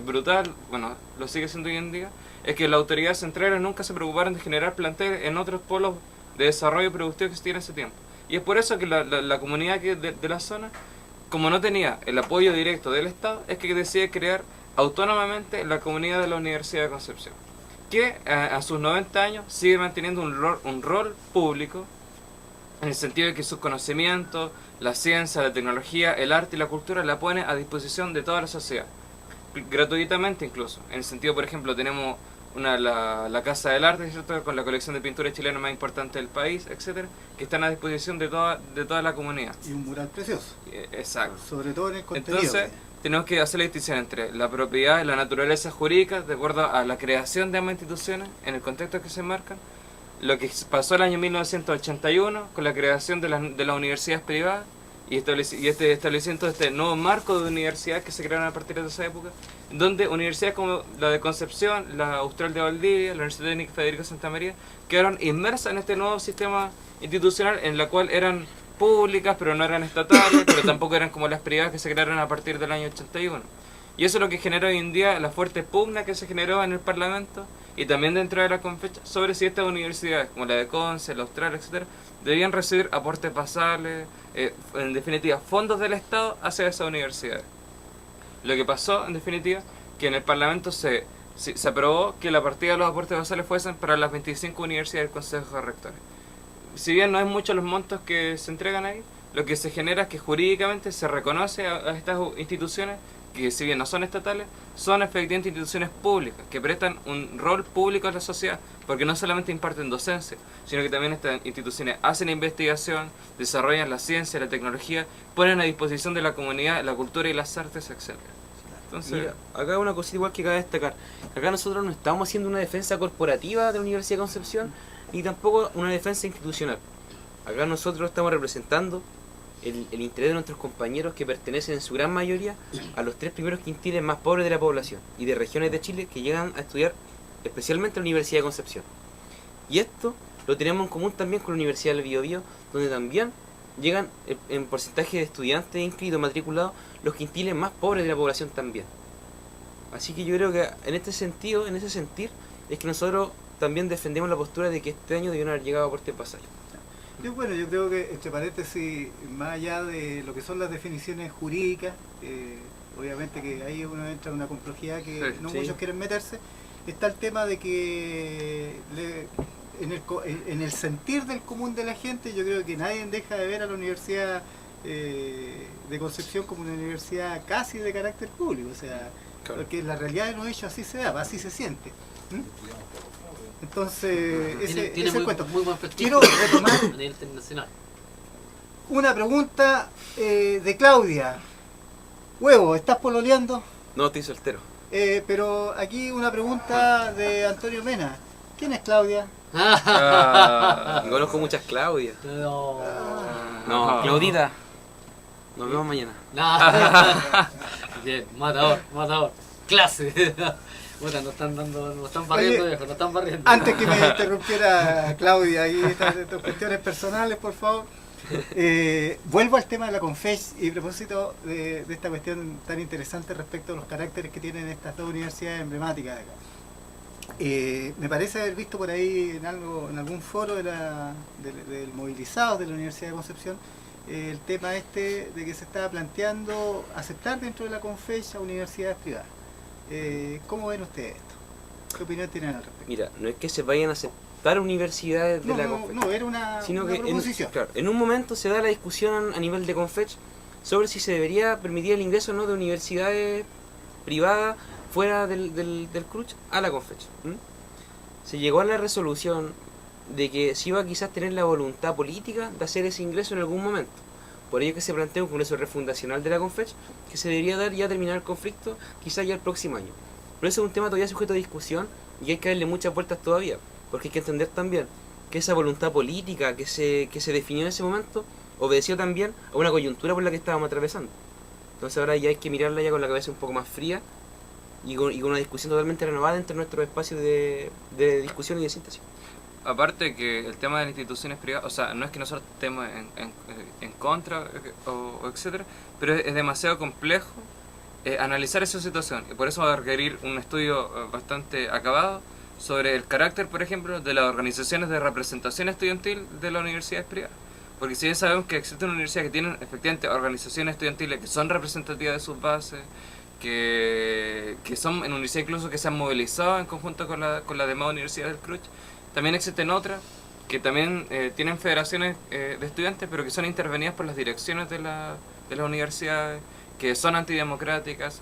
brutal, bueno, lo sigue siendo hoy en día, es que las autoridades centrales nunca se preocuparon de generar planteles en otros polos de desarrollo productivo que existían en ese tiempo. Y es por eso que la comunidad de la zona, como no tenía el apoyo directo del Estado, es que decide crear autónomamente la comunidad de la Universidad de Concepción, que a sus 90 años sigue manteniendo un rol público, en el sentido de que sus conocimientos, la ciencia, la tecnología, el arte y la cultura la pone a disposición de toda la sociedad, gratuitamente incluso. En el sentido, por ejemplo, tenemos la Casa del Arte, ¿cierto?, con la colección de pintura chilena más importante del país, etcétera, que están a disposición de toda la comunidad. Y un mural precioso. Exacto. Sobre todo en el contenido. Entonces, tenemos que hacer la distinción entre la propiedad y la naturaleza jurídica de acuerdo a la creación de ambas instituciones en el contexto que se marcan. Lo que pasó el año 1981 con la creación de las universidades privadas y establecimiento de este nuevo marco de universidades que se crearon a partir de esa época, donde universidades como la de Concepción, la Austral de Valdivia, la Universidad Técnica Federico Santa María, quedaron inmersas en este nuevo sistema institucional en la cual eran públicas, pero no eran estatales, pero tampoco eran como las privadas que se crearon a partir del año 81. Y eso es lo que genera hoy en día la fuerte pugna que se generó en el Parlamento y también dentro de la Confecha sobre si estas universidades, como la de Conce, la Austral, etcétera, debían recibir aportes basales, en definitiva, fondos del Estado hacia esas universidades. Lo que pasó, en definitiva, que en el Parlamento se aprobó que la partida de los aportes basales fuesen para las 25 universidades del Consejo de Rectores. Si bien no es mucho los montos que se entregan ahí, lo que se genera es que jurídicamente se reconoce a estas instituciones que, si bien no son estatales, son efectivamente instituciones públicas, que prestan un rol público a la sociedad, porque no solamente imparten docencia, sino que también estas instituciones hacen investigación, desarrollan la ciencia, la tecnología, ponen a disposición de la comunidad la cultura y las artes, etc. Entonces, mira, acá una cosita igual que cabe destacar. Acá nosotros no estamos haciendo una defensa corporativa de la Universidad de Concepción, ni tampoco una defensa institucional. Acá nosotros estamos representando el interés de nuestros compañeros que pertenecen en su gran mayoría a los 3 primeros quintiles más pobres de la población y de regiones de Chile que llegan a estudiar especialmente en la Universidad de Concepción. Y esto lo tenemos en común también con la Universidad del Biobío, donde también llegan en porcentaje de estudiantes inscritos, matriculados, los quintiles más pobres de la población también. Así que yo creo que en este sentido, en ese sentir, es que nosotros también defendemos la postura de que este año debieron haber llegado aportes basales. Yo creo que, entre paréntesis, más allá de lo que son las definiciones jurídicas, obviamente que ahí uno entra en una complejidad que muchos quieren meterse, está el tema de que en el sentir del común de la gente, yo creo que nadie deja de ver a la Universidad de Concepción como una universidad casi de carácter público, o sea, claro, porque la realidad de los hechos así se da, así se siente. Entonces, ese es el cuento. Muy buen prestigio. Quiero retomar a nivel internacional. Una pregunta de Claudia. Huevo, ¿estás pololeando? No, estoy soltero. Pero aquí una pregunta de Antonio Mena. ¿Quién es Claudia? Conozco muchas Claudias. No. No, Claudita. Nos vemos mañana. Bien, matador. Clase. Bueno, nos están barriendo, viejo, nos están barriendo. Antes que me interrumpiera Claudia, ahí estas cuestiones personales, por favor. Vuelvo al tema de la Confech y a propósito de esta cuestión tan interesante respecto a los caracteres que tienen estas dos universidades emblemáticas de acá. Me parece haber visto por ahí en algún foro del movilizado de la Universidad de Concepción el tema de que se estaba planteando aceptar dentro de la Confech a universidades privadas. ¿Cómo ven ustedes esto? ¿Qué opinión tienen al respecto? Mira, no es que se vayan a aceptar universidades de la Confech. No, era una proposición. En un momento se da la discusión a nivel de Confech sobre si se debería permitir el ingreso o no de universidades privadas fuera del CRUCH a la Confech. Se llegó a la resolución de que se iba a quizás tener la voluntad política de hacer ese ingreso en algún momento. Por ello que se plantea un congreso refundacional de la Confech que se debería dar ya terminar el conflicto quizás ya el próximo año. Pero eso es un tema todavía sujeto a discusión y hay que darle muchas vueltas todavía, porque hay que entender también que esa voluntad política que se definió en ese momento obedeció también a una coyuntura por la que estábamos atravesando. Entonces ahora ya hay que mirarla ya con la cabeza un poco más fría y con una discusión totalmente renovada entre nuestros espacios de discusión y de síntesis. Aparte que el tema de las instituciones privadas, o sea, no es que nosotros estemos en contra o etcétera, pero es demasiado complejo analizar esa situación y por eso va a requerir un estudio bastante acabado sobre el carácter, por ejemplo, de las organizaciones de representación estudiantil de las universidades privadas. Porque si bien sabemos que existe una universidad que tiene efectivamente organizaciones estudiantiles que son representativas de sus bases, que son en universidades incluso que se han movilizado en conjunto con la demás universidades del CRUCH. También existen otras que también tienen federaciones de estudiantes, pero que son intervenidas por las direcciones de las universidades, que son antidemocráticas,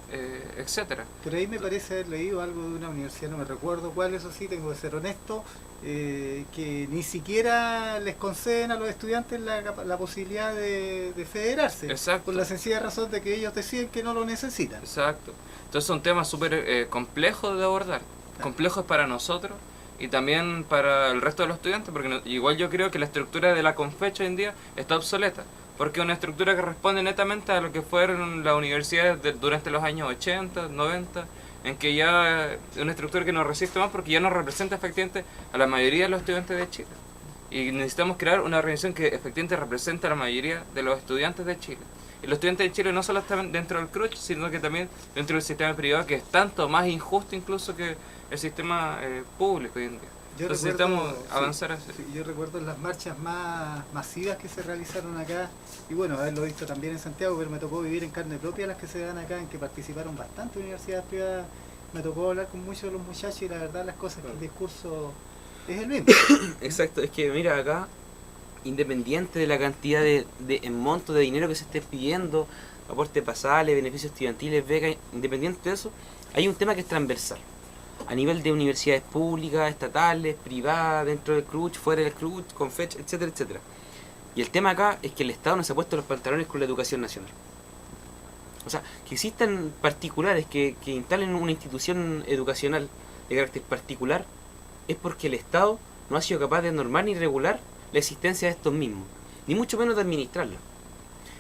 etcétera. Por ahí me parece haber leído algo de una universidad, no me recuerdo cuál, eso sí, tengo que ser honesto, que ni siquiera les conceden a los estudiantes la posibilidad de federarse. Exacto. Por la sencilla razón de que ellos deciden que no lo necesitan. Exacto. Entonces son temas súper complejos de abordar, complejos para nosotros y también para el resto de los estudiantes, porque igual yo creo que la estructura de la CONFECH hoy en día está obsoleta, porque es una estructura que responde netamente a lo que fueron las universidades durante los años 80, 90, en que ya es una estructura que no resiste más porque ya no representa efectivamente a la mayoría de los estudiantes de Chile. Y necesitamos crear una organización que efectivamente represente a la mayoría de los estudiantes de Chile. Y los estudiantes de Chile no solo están dentro del CRUCH, sino que también dentro del sistema privado, que es tanto más injusto incluso que el sistema público hoy en día. Entonces necesitamos avanzar así. Sí, yo recuerdo las marchas más masivas que se realizaron acá, y bueno, haberlo visto también en Santiago, pero me tocó vivir en carne propia las que se dan acá, en que participaron bastante universidades privadas. Me tocó hablar con muchos de los muchachos y la verdad las cosas, que el discurso es el mismo. Exacto, es que mira acá, independiente de la cantidad de en monto de dinero que se esté pidiendo, aportes basales, beneficios estudiantiles, becas, independiente de eso, hay un tema que es transversal. A nivel de universidades públicas, estatales, privadas, dentro del CRUCH, fuera del CRUCH, CONFECH, etcétera, etcétera. Y el tema acá es que el Estado no se ha puesto los pantalones con la educación nacional. O sea, que existan particulares que instalen una institución educacional de carácter particular es porque el Estado no ha sido capaz de normar ni regular la existencia de estos mismos, ni mucho menos de administrarla.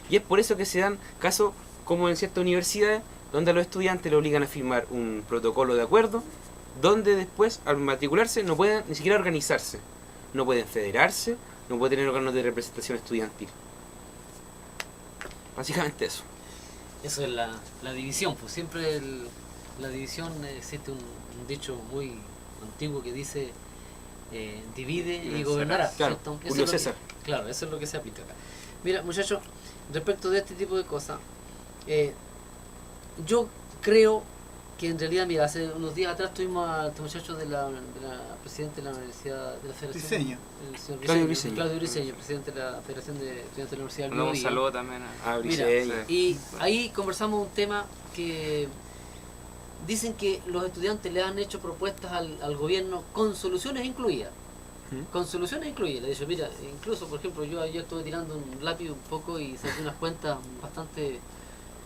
Y es por eso que se dan casos como en ciertas universidades donde a los estudiantes le obligan a firmar un protocolo de acuerdo, donde después al matricularse no pueden ni siquiera organizarse, no pueden federarse, no pueden tener órganos de representación estudiantil. Básicamente eso. Eso es la división, pues siempre la división, existe un dicho muy antiguo que dice divide y gobernarás. Claro, Julio César. Claro, eso es lo que se aplica acá. Mira, muchachos, respecto de este tipo de cosas, yo creo que en realidad, mira, hace unos días atrás tuvimos a este muchacho de la presidente de la Universidad de la Federación. Briceño. El señor Claudio Briceño. Claudio Briceño, presidente de la Federación de Estudiantes de la Universidad del Un Biobío. saludo también a Mira, Briceño. y ahí conversamos un tema que dicen que los estudiantes le han hecho propuestas al gobierno con soluciones incluidas. Con soluciones incluidas. Le he dicho, mira, incluso, por ejemplo, yo ayer estuve tirando un lápiz un poco y saqué unas cuentas bastante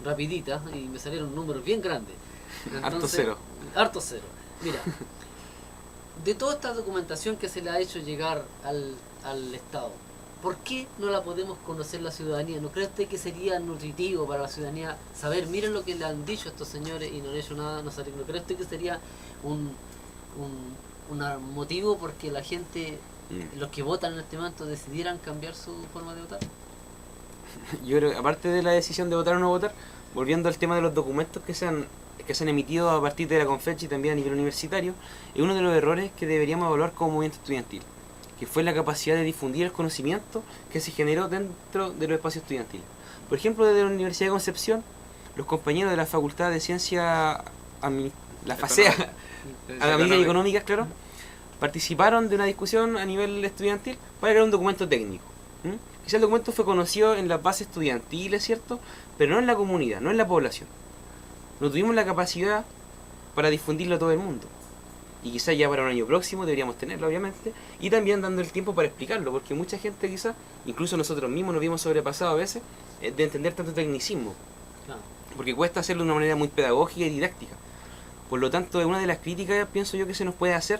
rapiditas y me salieron números bien grandes. Harto cero. Harto cero. Mira, de toda esta documentación que se le ha hecho llegar al Estado, ¿por qué no la podemos conocer la ciudadanía? ¿No cree usted que sería nutritivo para la ciudadanía saber, miren lo que le han dicho estos señores y no han hecho nada? ¿No cree usted que sería un motivo porque la gente, los que votan en este momento, decidieran cambiar su forma de votar? Yo creo que aparte de la decisión de votar o no votar, volviendo al tema de los documentos que se han emitido a partir de la CONFECH y también a nivel universitario, es uno de los errores que deberíamos evaluar como movimiento estudiantil, que fue la capacidad de difundir el conocimiento que se generó dentro de los espacios estudiantiles. Por ejemplo, desde la Universidad de Concepción, los compañeros de la Facultad de Ciencias, la FACEA, Administrativas y Económicas, claro, participaron de una discusión a nivel estudiantil para crear un documento técnico. Quizás el documento fue conocido en las bases estudiantiles, ¿cierto? Pero no en la comunidad, no en la población. No tuvimos la capacidad para difundirlo a todo el mundo. Y quizás ya para un año próximo deberíamos tenerlo, obviamente, y también dando el tiempo para explicarlo, porque mucha gente quizás, incluso nosotros mismos nos vimos sobrepasados a veces de entender tanto tecnicismo. Claro. Porque cuesta hacerlo de una manera muy pedagógica y didáctica. Por lo tanto, es una de las críticas, pienso yo, que se nos puede hacer,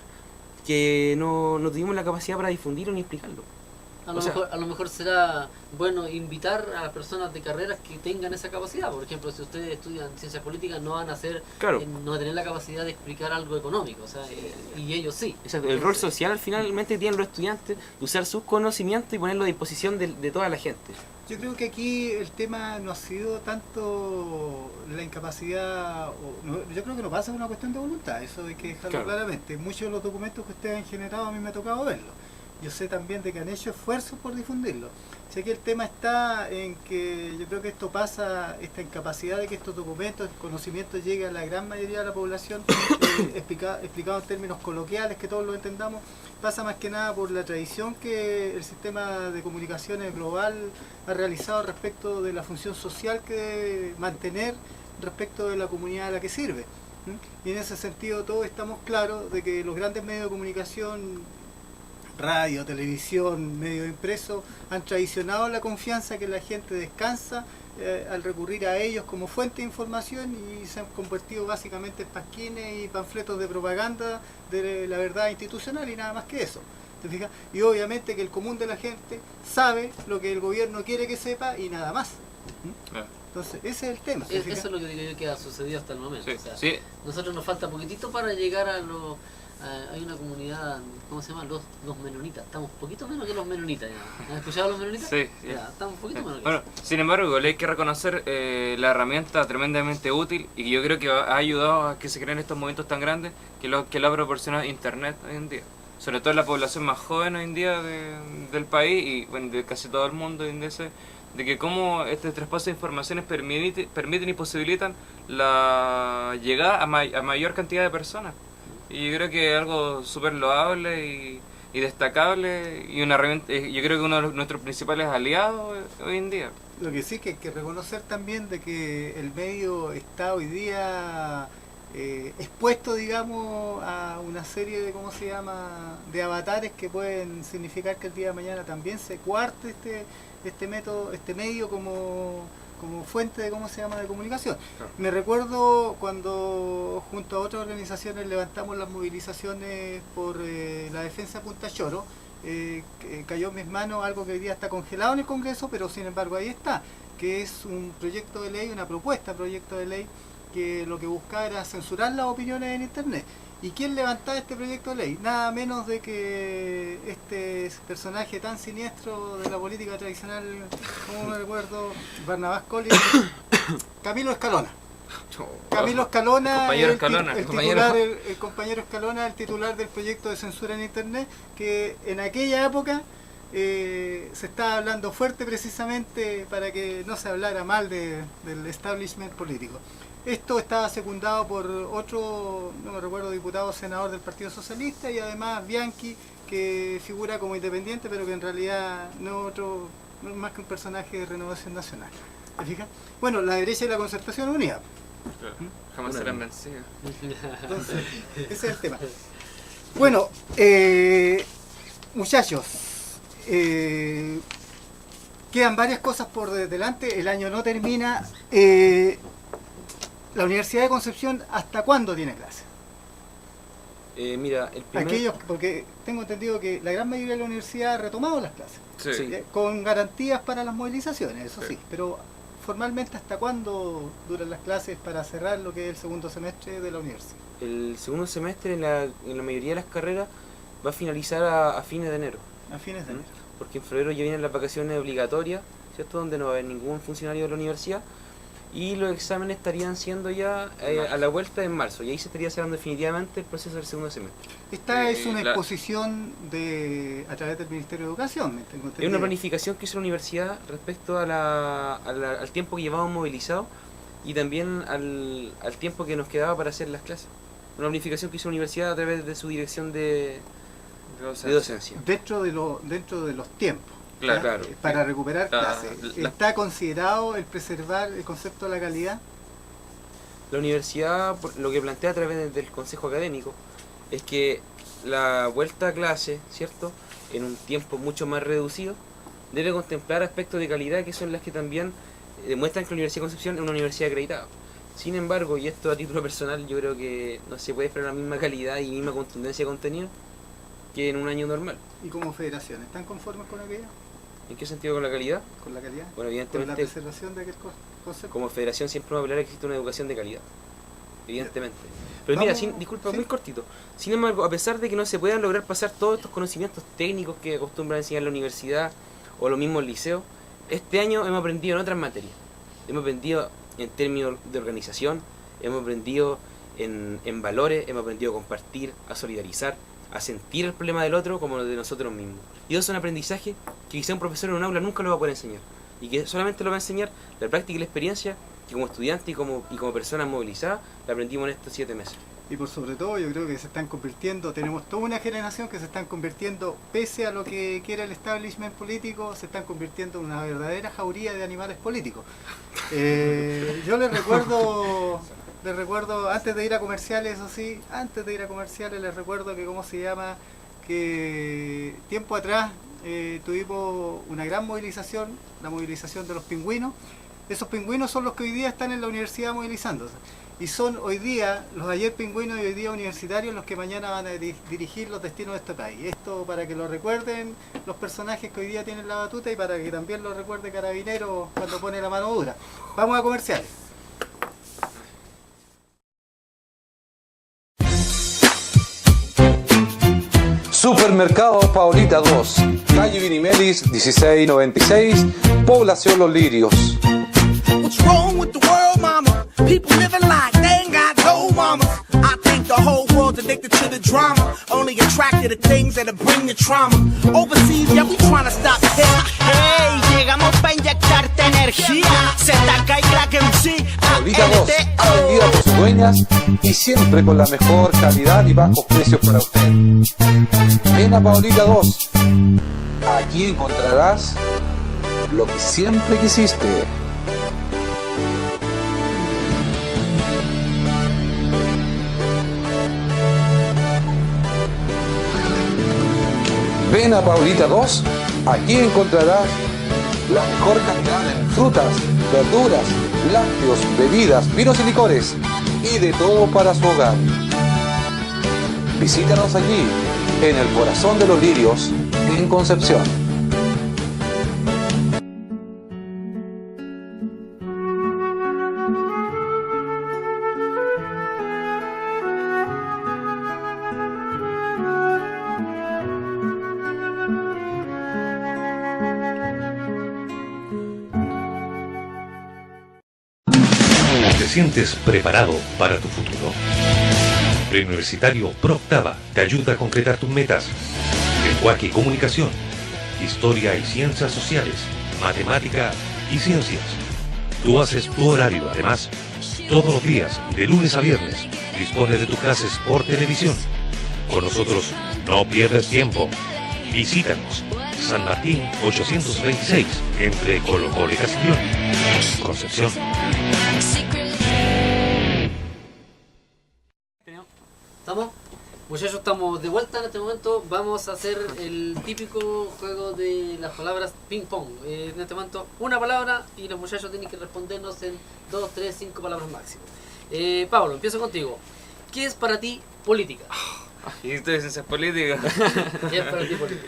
que no tuvimos la capacidad para difundirlo ni explicarlo. A lo mejor será bueno invitar a personas de carreras que tengan esa capacidad. Por ejemplo, si ustedes estudian ciencias políticas, no van a hacer, Claro. No van a tener la capacidad de explicar algo económico, o sea, y ellos sí. Exacto. El rol social finalmente tienen los estudiantes de usar sus conocimientos y ponerlo a disposición de toda la gente. Yo creo que aquí el tema no ha sido tanto la incapacidad, yo creo que no pasa por una cuestión de voluntad, eso hay que dejarlo Claro. claramente. Muchos de los documentos que ustedes han generado a mí me ha tocado verlos. yo sé también de que han hecho esfuerzos por difundirlo. Sé que el tema está en que yo creo que esto pasa, esta incapacidad de que estos documentos, conocimientos lleguen a la gran mayoría de la población, explicado en términos coloquiales, que todos lo entendamos, pasa más que nada por la tradición que el sistema de comunicaciones global ha realizado respecto de la función social que debe mantener respecto de la comunidad a la que sirve. Y en ese sentido todos estamos claros de que los grandes medios de comunicación, radio, televisión, medios impresos, han traicionado la confianza que la gente descansa al recurrir a ellos como fuente de información, y se han convertido básicamente en pasquines y panfletos de propaganda de la verdad institucional y nada más que eso. ¿Te fijas? Y obviamente que el común de la gente sabe lo que el gobierno quiere que sepa y nada más. Entonces, ese es el tema. Eso es lo que digo yo que ha sucedido hasta el momento. Sí, O sea, sí. nosotros nos falta poquitito para llegar a lo... hay una comunidad, ¿cómo se llama? Los menonitas. Estamos un poquito menos que los menonitas. ¿Ya? ¿Has escuchado a los menonitas? Sí. Ya, estamos un poquito menos que Bueno, sin embargo, hay que reconocer la herramienta tremendamente útil y que yo creo que ha ayudado a que se creen estos movimientos tan grandes que lo ha proporcionado Internet hoy en día. Sobre todo la población más joven hoy en día del país y bueno, de casi todo el mundo, de que cómo este traspaso de informaciones permiten y posibilitan la llegada a mayor cantidad de personas. Y yo creo que es algo súper loable y destacable y una herramienta, yo creo que uno de nuestros principales aliados hoy en día. Lo que sí que hay que reconocer también de que el medio está hoy día expuesto, digamos, a una serie de, ¿cómo se llama?, de avatares que pueden significar que el día de mañana también se cuarte este medio como fuente de, ¿cómo se llama?, de comunicación. Claro. Me recuerdo cuando junto a otras organizaciones levantamos las movilizaciones por la defensa de Punta Choro, cayó en mis manos algo que hoy día está congelado en el Congreso, pero sin embargo ahí está, que es un proyecto de ley, una propuesta de proyecto de ley que lo que buscaba era censurar las opiniones en Internet. ¿Y quién levantaba este proyecto de ley? Nada menos de que este personaje tan siniestro de la política tradicional, como me recuerdo, Barnabás Collins, Camilo Escalona. Camilo Escalona, el compañero Escalona, el titular del proyecto de censura en Internet, que en aquella época se estaba hablando fuerte precisamente para que no se hablara mal del establishment político. Esto estaba secundado por otro, no me recuerdo, diputado o senador del Partido Socialista, y además Bianchi, que figura como independiente, pero que en realidad no es más que un personaje de Renovación Nacional. ¿Te fijas? Bueno, la derecha y la Concertación Unida. Claro. Jamás serán vencidos. Entonces, ese es el tema. Bueno, muchachos, quedan varias cosas por delante, el año no termina. La Universidad de Concepción, ¿hasta cuándo tiene clase? Mira, porque tengo entendido que la gran mayoría de la universidad ha retomado las clases, Sí. con garantías para las movilizaciones, eso sí, pero formalmente, ¿hasta cuándo duran las clases para cerrar lo que es el segundo semestre de la universidad? El segundo semestre en la mayoría de las carreras va a finalizar a fines de enero. A fines de enero. Porque en febrero ya vienen las vacaciones obligatorias, ¿cierto? Donde no va a haber ningún funcionario de la universidad. Y los exámenes estarían siendo ya a la vuelta en marzo. Y ahí se estaría cerrando definitivamente el proceso del segundo semestre. Esta es una exposición a través del Ministerio de Educación, tengo entendido. Es una planificación que hizo la universidad respecto al tiempo que llevábamos movilizado y también al tiempo que nos quedaba para hacer las clases. Una planificación que hizo la universidad a través de su dirección de docencia. Dentro de los tiempos. Claro. Para recuperar clases. ¿Está considerado el preservar el concepto de la calidad? La universidad, lo que plantea a través del consejo académico, es que la vuelta a clase, ¿cierto?, en un tiempo mucho más reducido, debe contemplar aspectos de calidad que son las que también demuestran que la Universidad de Concepción es una universidad acreditada. Sin embargo, y esto a título personal, yo creo que no se puede esperar la misma calidad y misma contundencia de contenido que en un año normal. ¿Y como federación están conformes con aquello? ¿En qué sentido con la calidad? ¿Con la calidad? Bueno, ¿Con evidentemente, la preservación de aquel concepto? como federación siempre vamos a hablar de que existe una educación de calidad, evidentemente. Pero mira, disculpa, ¿sí? Muy cortito. Sin embargo, a pesar de que no se puedan lograr pasar todos estos conocimientos técnicos que acostumbran a enseñar la universidad o los mismos liceos, este año hemos aprendido en otras materias. Hemos aprendido en términos de organización, hemos aprendido en valores, hemos aprendido a compartir, a solidarizar, a sentir el problema del otro como el de nosotros mismos. Y eso es un aprendizaje que quizá un profesor en un aula nunca lo va a poder enseñar. Y que solamente lo va a enseñar la práctica y la experiencia que como estudiante y como personas movilizadas la aprendimos en estos 7 meses. Y por sobre todo yo creo que se están convirtiendo, tenemos toda una generación que se están convirtiendo, pese a lo que quiera el establishment político, se están convirtiendo en una verdadera jauría de animales políticos. Yo les recuerdo, antes de ir a comerciales, eso sí, antes de ir a comerciales les recuerdo que tiempo atrás tuvimos una gran movilización, la movilización de los pingüinos. Esos pingüinos son los que hoy día están en la universidad movilizándose. Y son hoy día, los ayer pingüinos y hoy día universitarios, los que mañana van a dirigir los destinos de este país. Esto para que lo recuerden los personajes que hoy día tienen la batuta y para que también lo recuerde Carabineros cuando pone la mano dura. Vamos a comerciales. Supermercado Paulita 2, calle Vinimelis 1696, población Los Lirios. What's wrong with the world, mama? People living like they ain't got no mama. I think the whole world's addicted to the drama, only attracted to things that'll bring the trauma. Overseas, yeah, we trying to stop the hate. Hey, llegamos pa' inyectarte energía. ZK y Crack MC. Paulita 2, atendida por sus dueñas y siempre con la mejor calidad y bajos precios para usted. Ven a Paulita 2. Aquí encontrarás lo que siempre quisiste. Ven a Paulita 2, aquí encontrarás la mejor calidad en frutas, verduras, lácteos, bebidas, vinos y licores y de todo para su hogar. Visítanos allí, en el corazón de Los Lirios, en Concepción. ¿Te sientes preparado para tu futuro? Preuniversitario ProOctava te ayuda a concretar tus metas. Lenguaje y comunicación, historia y ciencias sociales, matemática y ciencias. Tú haces tu horario, además, todos los días, de lunes a viernes, dispones de tus clases por televisión. Con nosotros no pierdes tiempo. Visítanos. San Martín 826, entre Colo Colo y Castiglione, Concepción. ¿Estamos? Muchachos, estamos de vuelta en este momento. Vamos a hacer el típico juego de las palabras ping pong. En este momento, una palabra y los muchachos tienen que respondernos en 2, 3, 5 palabras máximo. Pablo, empiezo contigo. ¿Qué es para ti política? Y esto de ciencias políticas. ¿Qué es para ti política?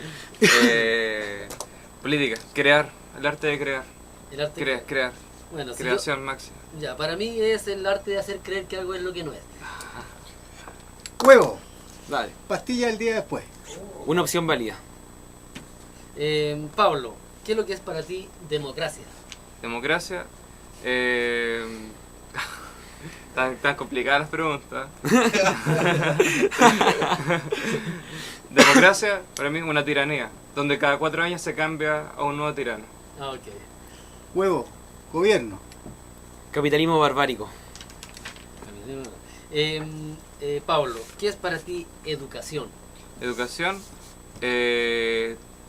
Política, crear, el arte de crear. El arte Crear. Bueno, si Creación máxima. ya, para mí es el arte de hacer creer que algo es lo que no es. Huevo, Vale, pastilla el día después. una opción válida. Pablo, ¿qué es lo que es para ti democracia? Democracia. Tan complicadas las preguntas. Democracia, para mí, una tiranía, donde cada 4 años se cambia a un nuevo tirano. Ah, ok. Huevo, gobierno. Capitalismo barbárico. Pablo, ¿qué es para ti educación? Educación,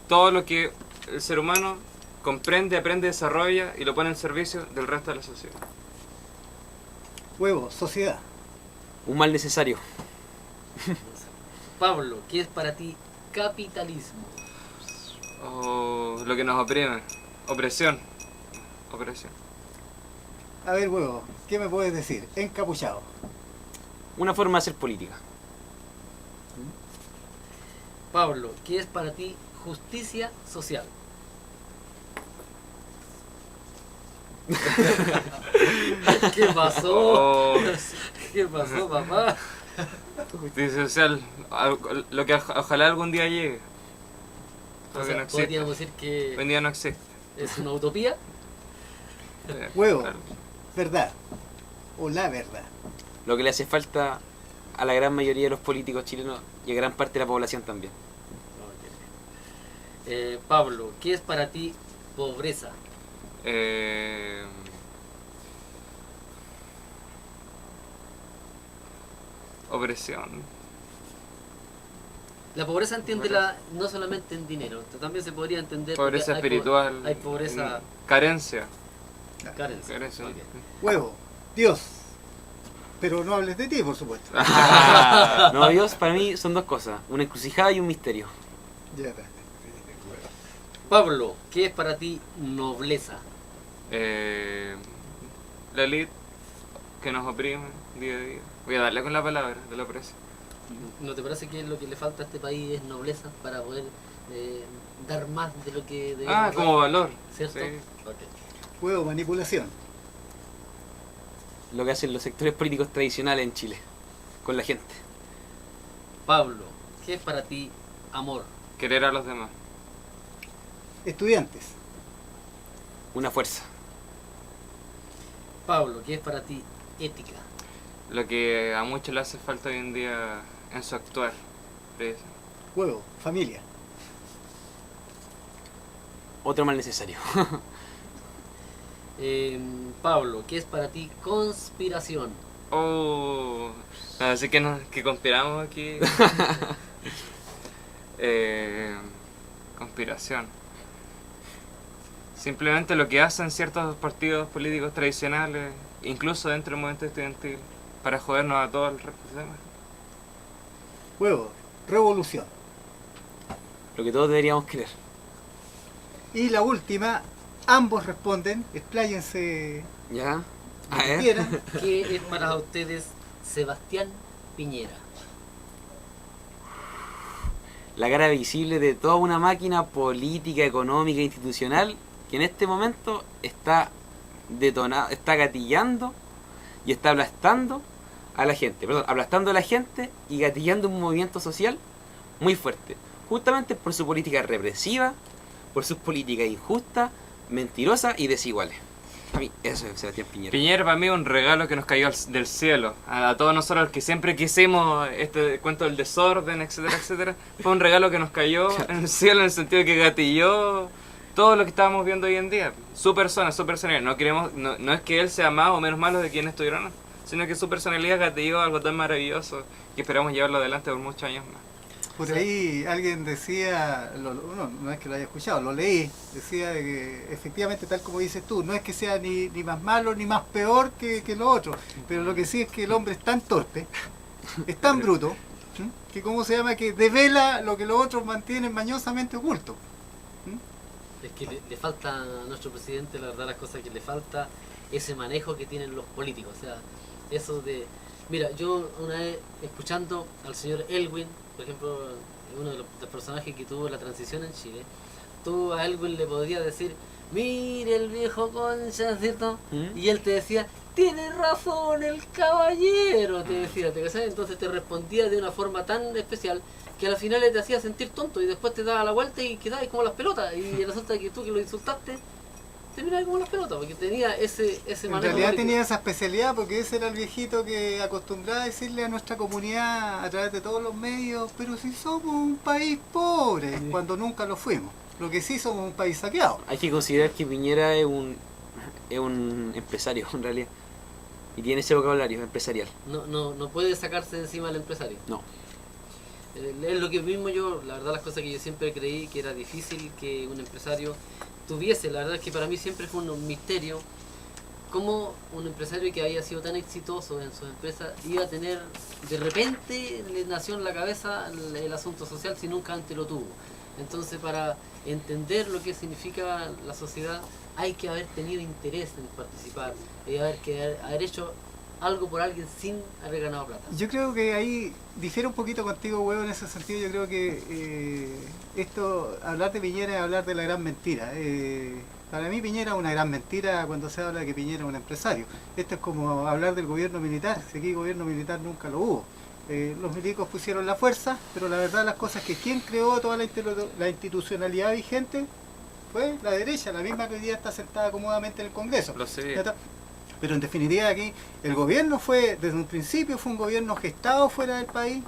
todo lo que el ser humano comprende, aprende, desarrolla y lo pone en servicio del resto de la sociedad. Huevo, sociedad. Un mal necesario. Pablo, ¿qué es para ti capitalismo? O lo que nos oprime, opresión. A ver, huevo, ¿qué me puedes decir? Encapuchado. Una forma de hacer política. Pablo, ¿qué es para ti justicia social? ¿Qué pasó? Oh. ¿Qué pasó, papá? Justicia social, lo que ojalá algún día llegue. O Lo que sea, no existe. podríamos decir que Hoy en día no existe. es una utopía. Huevo, Claro. verdad. O la verdad. lo que le hace falta a la gran mayoría de los políticos chilenos y a gran parte de la población también. Pablo, ¿qué es para ti pobreza? Opresión. La pobreza entiéndela no solamente en dinero, también se podría entender Pobreza porque espiritual. hay pobreza, Carencia. carencia. Carencia. Ok. Huevo, Dios. Pero no hables de ti, por supuesto. No, Dios para mí son dos cosas, una encrucijada y un misterio. Ya está. Pablo, ¿qué es para ti nobleza? La elite que nos oprime día a día. Voy a darle con la palabra de la opresión. ¿No te parece que lo que le falta a este país es nobleza para poder dar más de lo que debemos Como dar? valor. ¿Cierto? Sí. Ok. Huevo, manipulación. Lo que hacen los sectores políticos tradicionales en Chile, con la gente. Pablo, ¿qué es para ti amor? Querer a los demás. Estudiantes. Una fuerza. Pablo, ¿qué es para ti ética? Lo que a muchos le hace falta hoy en día en su actuar. Huevo, familia. Otro mal necesario. Pablo, ¿qué es para ti conspiración? Así que conspiramos aquí. Conspiración. Simplemente lo que hacen ciertos partidos políticos tradicionales, incluso dentro del movimiento estudiantil, para jodernos a todos los demás. Huevo, revolución. Lo que todos deberíamos querer. Y la última, ambos responden, expláyense ¿Ya? lo que quieran. ¿Qué es para ustedes Sebastián Piñera? La cara visible de toda una máquina política, económica, institucional que en este momento está detonado, está gatillando y está aplastando a la gente, aplastando a la gente y gatillando un movimiento social muy fuerte, justamente por su política represiva, por sus políticas injustas, mentirosas y desiguales. A mí, eso es Sebastián Piñera. Piñera para mí es un regalo que nos cayó del cielo. A todos nosotros que siempre quisimos este cuento del desorden, etcétera, etcétera. Fue un regalo que nos cayó en el cielo en el sentido de que gatilló todo lo que estábamos viendo hoy en día. Su persona, su personalidad. No es que él sea más o menos malo de quienes estuvieron, sino que su personalidad gatilló algo tan maravilloso que esperamos llevarlo adelante por muchos años más. Por ahí alguien decía, no es que lo haya escuchado, lo leí, decía de que efectivamente, tal como dices tú, no es que sea ni más malo ni más peor que lo otro, pero lo que sí es que el hombre es tan torpe, es tan bruto, que que devela lo que los otros mantienen mañosamente oculto. Es que le falta a nuestro presidente, la verdad, las cosas que le falta, ese manejo que tienen los políticos. O sea, eso de... Mira, yo una vez escuchando al señor Elwin, por ejemplo, uno de los personajes que tuvo la transición en Chile, tú a Elwin le podías decir, mire el viejo concha, ¿cierto? Y él te decía, tiene razón el caballero, te decía, ¿te casas? Entonces te respondía de una forma tan especial que al final te hacía sentir tonto y después te daba la vuelta y quedabas como las pelotas. Y resulta que tú que lo insultaste, te mirabas como las pelotas, porque tenía ese En manejo realidad político. tenía esa especialidad porque ese era el viejito que acostumbraba a decirle a nuestra comunidad a través de todos los medios, pero si somos un país pobre, cuando nunca lo fuimos. Lo que sí somos un país saqueado. Hay que considerar que Piñera es un empresario en realidad. Y tiene ese vocabulario empresarial. No puede sacarse de encima al empresario. No. Es lo que mismo yo, la verdad, las cosas que yo siempre creí que era difícil que un empresario tuviese. La verdad es que para mí siempre fue un misterio cómo un empresario que había sido tan exitoso en sus empresas iba a tener, de repente le nació en la cabeza el asunto social si nunca antes lo tuvo. Entonces, para entender lo que significa la sociedad hay que haber tenido interés en participar, haber hecho algo por alguien sin haber ganado plata. Yo creo que ahí difiere un poquito contigo, huevo, en ese sentido. Yo creo que hablar de Piñera es hablar de la gran mentira. Para mí Piñera es una gran mentira cuando se habla de que Piñera es un empresario. Esto es como hablar del gobierno militar. Si aquí gobierno militar nunca lo hubo. Los milicos pusieron la fuerza, pero la verdad las cosas es que quien creó toda la institucionalidad vigente fue la derecha, la misma que hoy día está sentada cómodamente en el Congreso. Lo sé. Pero en definitiva aquí el gobierno fue, desde un principio fue un gobierno gestado fuera del país.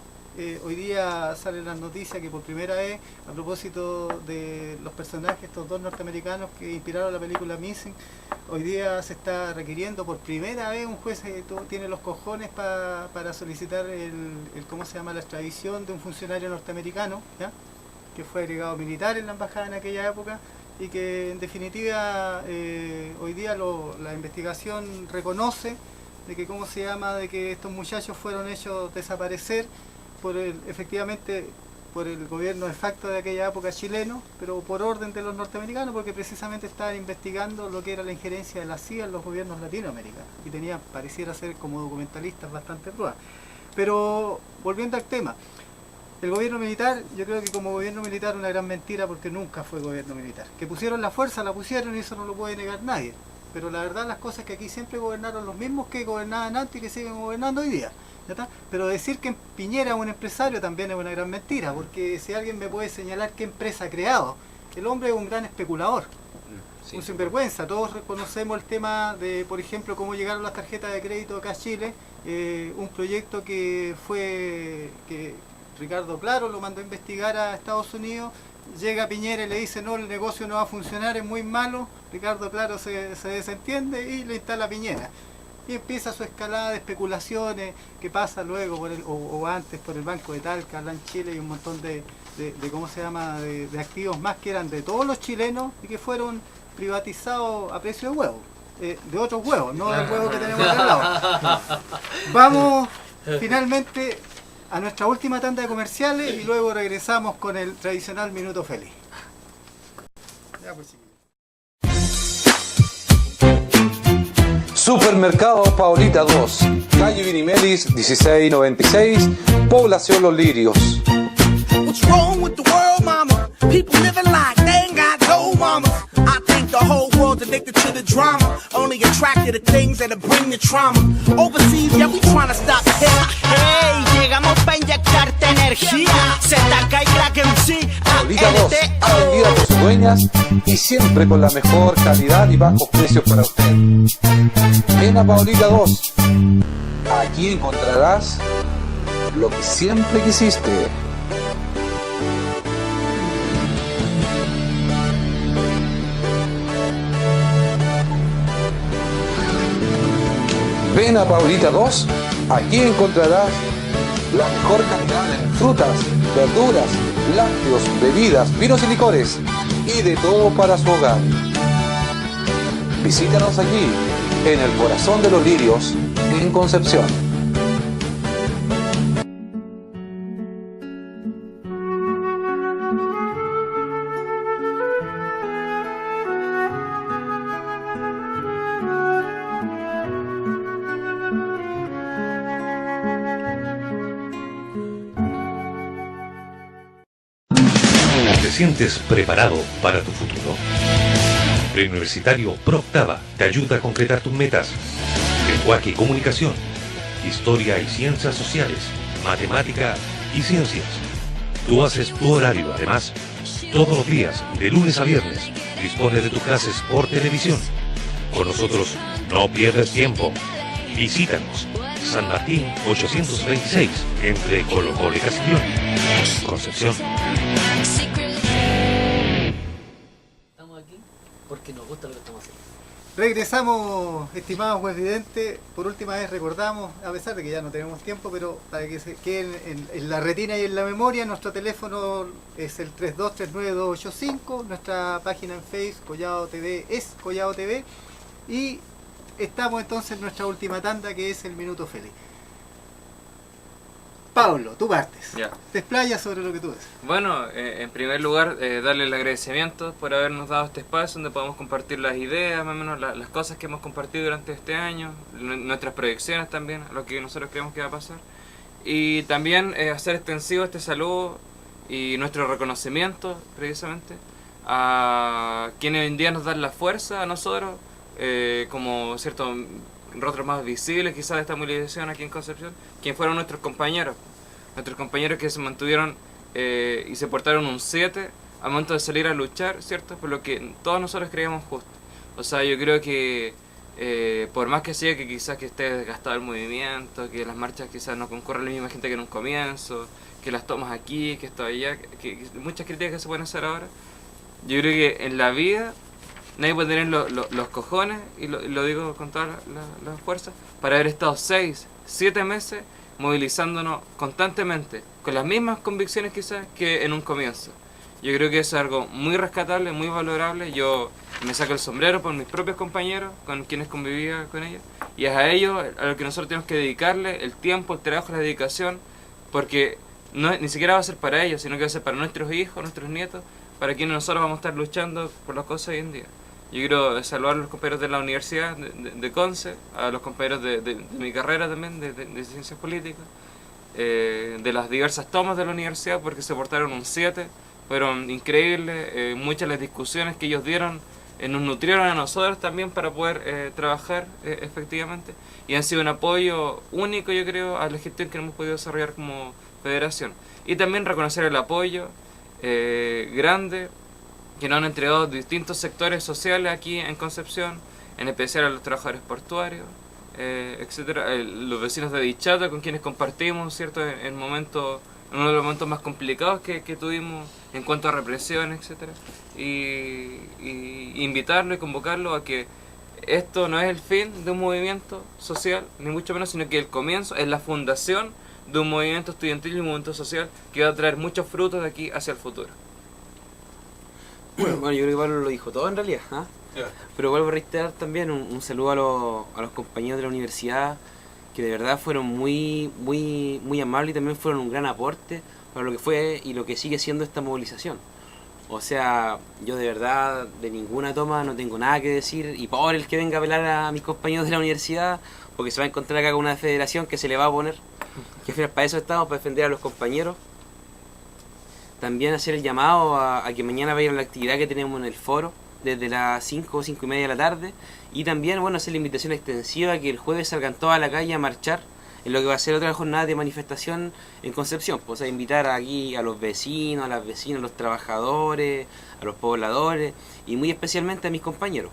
Hoy día salen las noticias que por primera vez, a propósito de los personajes, estos dos norteamericanos que inspiraron la película Missing, hoy día se está requiriendo por primera vez un juez que tiene los cojones para solicitar ¿cómo se llama?, la extradición de un funcionario norteamericano, ¿ya?, que fue agregado militar en la embajada en aquella época, y que en definitiva hoy día la investigación reconoce de que, ¿cómo se llama?, de que estos muchachos fueron hechos desaparecer efectivamente por el gobierno de facto de aquella época chileno, pero por orden de los norteamericanos, porque precisamente estaban investigando lo que era la injerencia de la CIA en los gobiernos latinoamericanos, y pareciera ser como documentalistas bastante pruebas. Pero volviendo al tema, el gobierno militar, yo creo que como gobierno militar una gran mentira, porque nunca fue gobierno militar. Que pusieron la fuerza, la pusieron, y eso no lo puede negar nadie. Pero la verdad las cosas es que aquí siempre gobernaron los mismos que gobernaban antes y que siguen gobernando hoy día. ¿Ya está? Pero decir que Piñera es un empresario también es una gran mentira, porque si alguien me puede señalar qué empresa ha creado, el hombre es un gran especulador, sí, un sinvergüenza. Todos reconocemos el tema de, por ejemplo, cómo llegaron las tarjetas de crédito acá a Chile, un proyecto que Ricardo Claro lo mandó a investigar a Estados Unidos. Llega Piñera y le dice: no, el negocio no va a funcionar, es muy malo. Ricardo Claro se desentiende y le instala a Piñera. Y empieza su escalada de especulaciones que pasa luego o antes por el Banco de Talca, Alan Chile, y un montón de ¿cómo se llama?, de activos más que eran de todos los chilenos y que fueron privatizados a precio de huevo, de otros huevos, no del huevo que tenemos acá al lado. Vamos finalmente a nuestra última tanda de comerciales y luego regresamos con el tradicional Minuto Feliz. Ya, pues, Supermercado Paulita 2, calle Vinimelis 1696, población Los Lirios. What's wrong with the world, mama? People living like they ain't got no mama. I think the whole world's addicted to the drama, only attracted to things that'll bring the trauma. Overseas, yeah, we trying to stop hip. Hey, llegamos pa' inyectarte energía. ZK y Crack MC. Paulita 2, atendida por sus dueñas y siempre con la mejor calidad y bajos precios para usted. Ven a Paulita 2. Aquí encontrarás lo que siempre quisiste. Ven a Paulita 2, aquí encontrarás la mejor calidad en frutas, verduras, lácteos, bebidas, vinos y licores, y de todo para su hogar. Visítanos allí, en el corazón de Los Lirios, en Concepción. ¿Te sientes preparado para tu futuro? Preuniversitario ProOctava te ayuda a concretar tus metas. Lenguaje y comunicación, historia y ciencias sociales, matemática y ciencias. Tú haces tu horario, además, todos los días, de lunes a viernes, dispones de tus clases por televisión. Con nosotros no pierdes tiempo. Visítanos. San Martín 826, entre Colo Colo y Castellón, Concepción. Estamos aquí porque nos gusta lo que estamos haciendo. Regresamos, estimados juezvidentes. Por última vez recordamos, a pesar de que ya no tenemos tiempo, pero para que se queden en la retina y en la memoria, nuestro teléfono es el 3239-285, nuestra página en Facebook, Collado TV, es Collado TV, y estamos entonces en nuestra última tanda, que es el Minuto Feliz. Pablo, tú partes. Ya. Te explayas sobre lo que tú ves. Bueno, en primer lugar, darle el agradecimiento por habernos dado este espacio donde podamos compartir las ideas, más o menos las cosas que hemos compartido durante este año, nuestras proyecciones también, lo que nosotros creemos que va a pasar. Y también hacer extensivo este saludo y nuestro reconocimiento, precisamente, a quienes hoy en día nos dan la fuerza a nosotros, como ciertos rostros más visibles quizás de esta movilización aquí en Concepción, quienes fueron nuestros compañeros que se mantuvieron y se portaron un 7 al momento de salir a luchar, ¿cierto? Por lo que todos nosotros creíamos justo. O sea, yo creo que por más que sea que quizás que esté desgastado el movimiento, que las marchas quizás no concurra la misma gente que en un comienzo, que las tomas aquí, que esto allá, que muchas críticas que se pueden hacer ahora, yo creo que en la vida nadie puede tener los cojones, y lo digo con toda la fuerza, para haber estado 6, 7 meses movilizándonos constantemente, con las mismas convicciones quizás que en un comienzo. Yo creo que eso es algo muy rescatable, muy valorable. Yo me saco el sombrero por mis propios compañeros, con quienes convivía con ellos, y es a ellos a lo que nosotros tenemos que dedicarle el tiempo, el trabajo, la dedicación, porque ni siquiera va a ser para ellos, sino que va a ser para nuestros hijos, nuestros nietos, para quienes nosotros vamos a estar luchando por las cosas hoy en día. Yo quiero saludar a los compañeros de la universidad de Conce, a los compañeros de mi carrera también, de ciencias políticas, de las diversas tomas de la universidad, porque se portaron un 7, fueron increíbles, muchas las discusiones que ellos dieron nos nutrieron a nosotros también para poder trabajar efectivamente, y han sido un apoyo único, yo creo, a la gestión que hemos podido desarrollar como federación. Y también reconocer el apoyo grande que nos han entregado distintos sectores sociales aquí en Concepción, en especial a los trabajadores portuarios, etcétera, los vecinos de Dichata, con quienes compartimos, ¿cierto?, en uno de los momentos más complicados que tuvimos en cuanto a represión, etcétera, y invitarlo y convocarlo a que esto no es el fin de un movimiento social, ni mucho menos, sino que el comienzo es la fundación de un movimiento estudiantil y un movimiento social que va a traer muchos frutos de aquí hacia el futuro. Bueno, yo creo que Pablo lo dijo todo en realidad, ¿eh? Pero vuelvo a reiterar también un saludo a los compañeros de la universidad, que de verdad fueron muy amables, y también fueron un gran aporte para lo que fue y lo que sigue siendo esta movilización. O sea, yo de verdad de ninguna toma no tengo nada que decir, y por el que venga a apelar a mis compañeros de la universidad, porque se va a encontrar acá con una federación que se le va a poner, que al final para eso estamos, para defender a los compañeros. También hacer el llamado a que mañana vayan a la actividad que tenemos en el foro, desde las 5 o 5 y media de la tarde, y también, bueno, hacer la invitación extensiva a que el jueves salgan todos a la calle a marchar en lo que va a ser otra jornada de manifestación en Concepción. Pues, o sea, invitar aquí a los vecinos, a las vecinas, a los trabajadores, a los pobladores, y muy especialmente a mis compañeros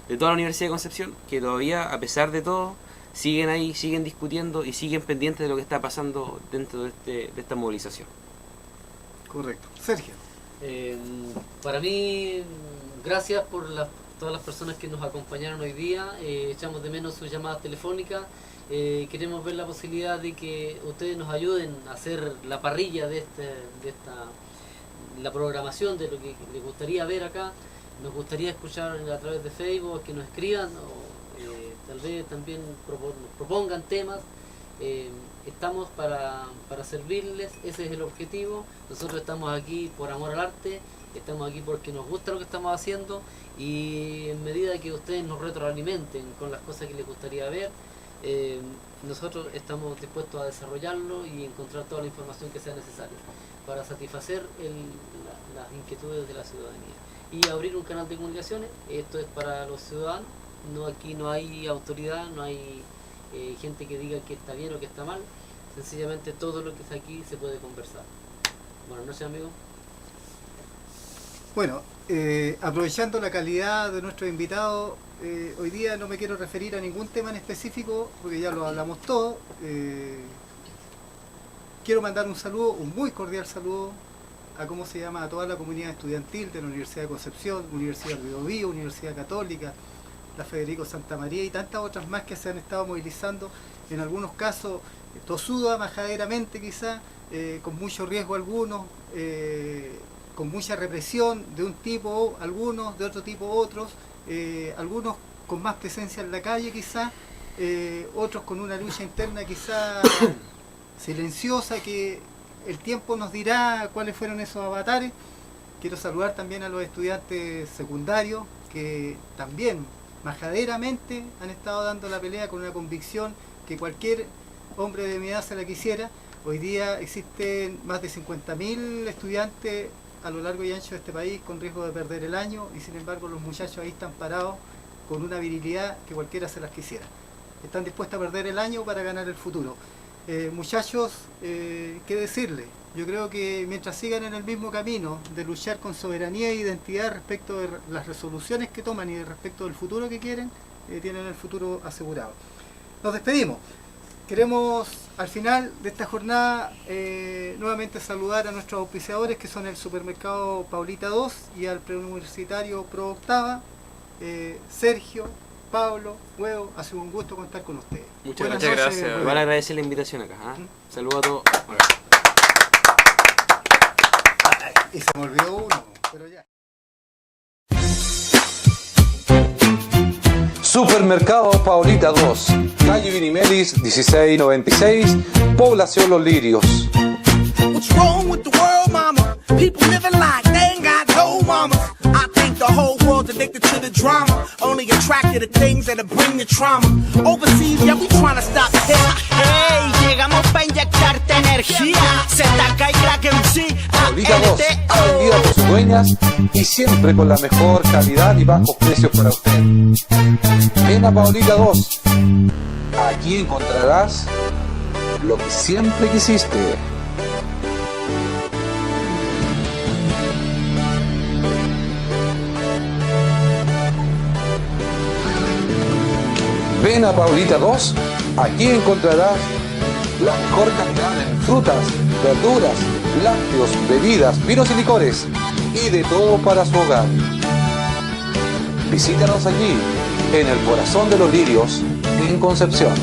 de toda la Universidad de Concepción, que todavía, a pesar de todo, siguen ahí, siguen discutiendo y siguen pendientes de lo que está pasando dentro de esta movilización. Correcto. Sergio. Para mí, gracias por todas las personas que nos acompañaron hoy día. Echamos de menos sus llamadas telefónicas. Queremos ver la posibilidad de que ustedes nos ayuden a hacer la parrilla de la programación de lo que les gustaría ver acá. Nos gustaría escuchar a través de Facebook, que nos escriban, o tal vez también nos propongan temas. Estamos para servirles, ese es el objetivo. Nosotros estamos aquí por amor al arte, estamos aquí porque nos gusta lo que estamos haciendo, y en medida que ustedes nos retroalimenten con las cosas que les gustaría ver, nosotros estamos dispuestos a desarrollarlo y encontrar toda la información que sea necesaria para satisfacer las inquietudes de la ciudadanía. Y abrir un canal de comunicaciones, esto es para los ciudadanos, aquí no hay autoridad, no hay gente que diga que está bien o que está mal, sencillamente todo lo que está aquí se puede conversar. Buenas noches, amigos. Bueno, aprovechando la calidad de nuestros invitados, hoy día no me quiero referir a ningún tema en específico, porque ya lo hablamos todo. Quiero mandar un saludo, un muy cordial saludo, a toda la comunidad estudiantil de la Universidad de Concepción, Universidad de Biobío, Universidad Católica, la Federico Santa María y tantas otras más que se han estado movilizando, en algunos casos tosuda, majaderamente quizá, con mucho riesgo algunos, con mucha represión de un tipo algunos, de otro tipo otros, algunos con más presencia en la calle quizá, otros con una lucha interna quizá silenciosa, que el tiempo nos dirá cuáles fueron esos avatares. Quiero saludar también a los estudiantes secundarios que también majaderamente han estado dando la pelea con una convicción que cualquier hombre de mi edad se la quisiera. Hoy día existen más de 50.000 estudiantes a lo largo y ancho de este país con riesgo de perder el año, y sin embargo los muchachos ahí están parados con una virilidad que cualquiera se las quisiera. Están dispuestos a perder el año para ganar el futuro. Muchachos, ¿qué decirles? Yo creo que mientras sigan en el mismo camino de luchar con soberanía e identidad respecto de las resoluciones que toman y respecto del futuro que quieren, tienen el futuro asegurado. Nos despedimos. Queremos al final de esta jornada nuevamente saludar a nuestros auspiciadores, que son el Supermercado Paulita 2 y al Preuniversitario Pro Octava. Sergio, Pablo, Huevo, ha sido un gusto contar con ustedes. Muchas gracias. Igual agradecer la invitación acá. Saludos a todos. Y se me olvidó uno, pero ya. Supermercado Paulita 2, calle Vinimelis 1696, población Los Lirios. What's wrong with the world, mama? People living like they ain't got no mamas. I think the whole world's addicted to the drama, only attracted to things that'll bring the trauma. Overseas, yeah, we trying to stop the hate. Hey, llegamos pa' inyectarte energía. ZK y Crack MC. Paulita 2, atendida por sus dueñas y siempre con la mejor calidad y bajos precios para usted. Ven a Paulita 2. Aquí encontrarás lo que siempre quisiste. Ven a Paulita 2, aquí encontrarás la mejor calidad en frutas, verduras, lácteos, bebidas, vinos y licores y de todo para su hogar. Visítanos allí, en el corazón de Los Lirios, en Concepción.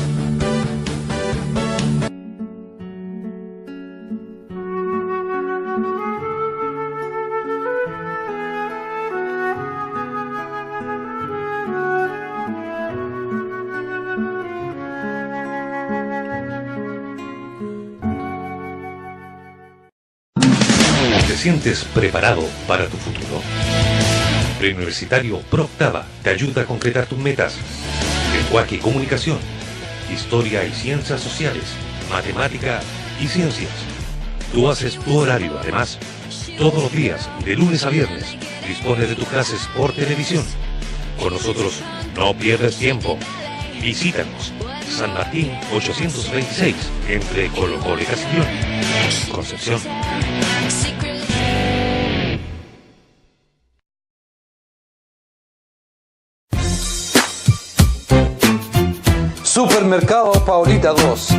¿Te sientes preparado para tu futuro? Preuniversitario Pro Octava te ayuda a concretar tus metas. Lenguaje y comunicación, historia y ciencias sociales, matemática y ciencias. Tú haces tu horario, además, todos los días, de lunes a viernes, dispones de tus clases por televisión. Con nosotros no pierdes tiempo. Visítanos. San Martín 826, entre Colo Colo y Castellón, Concepción. Supermercado Paulita 2.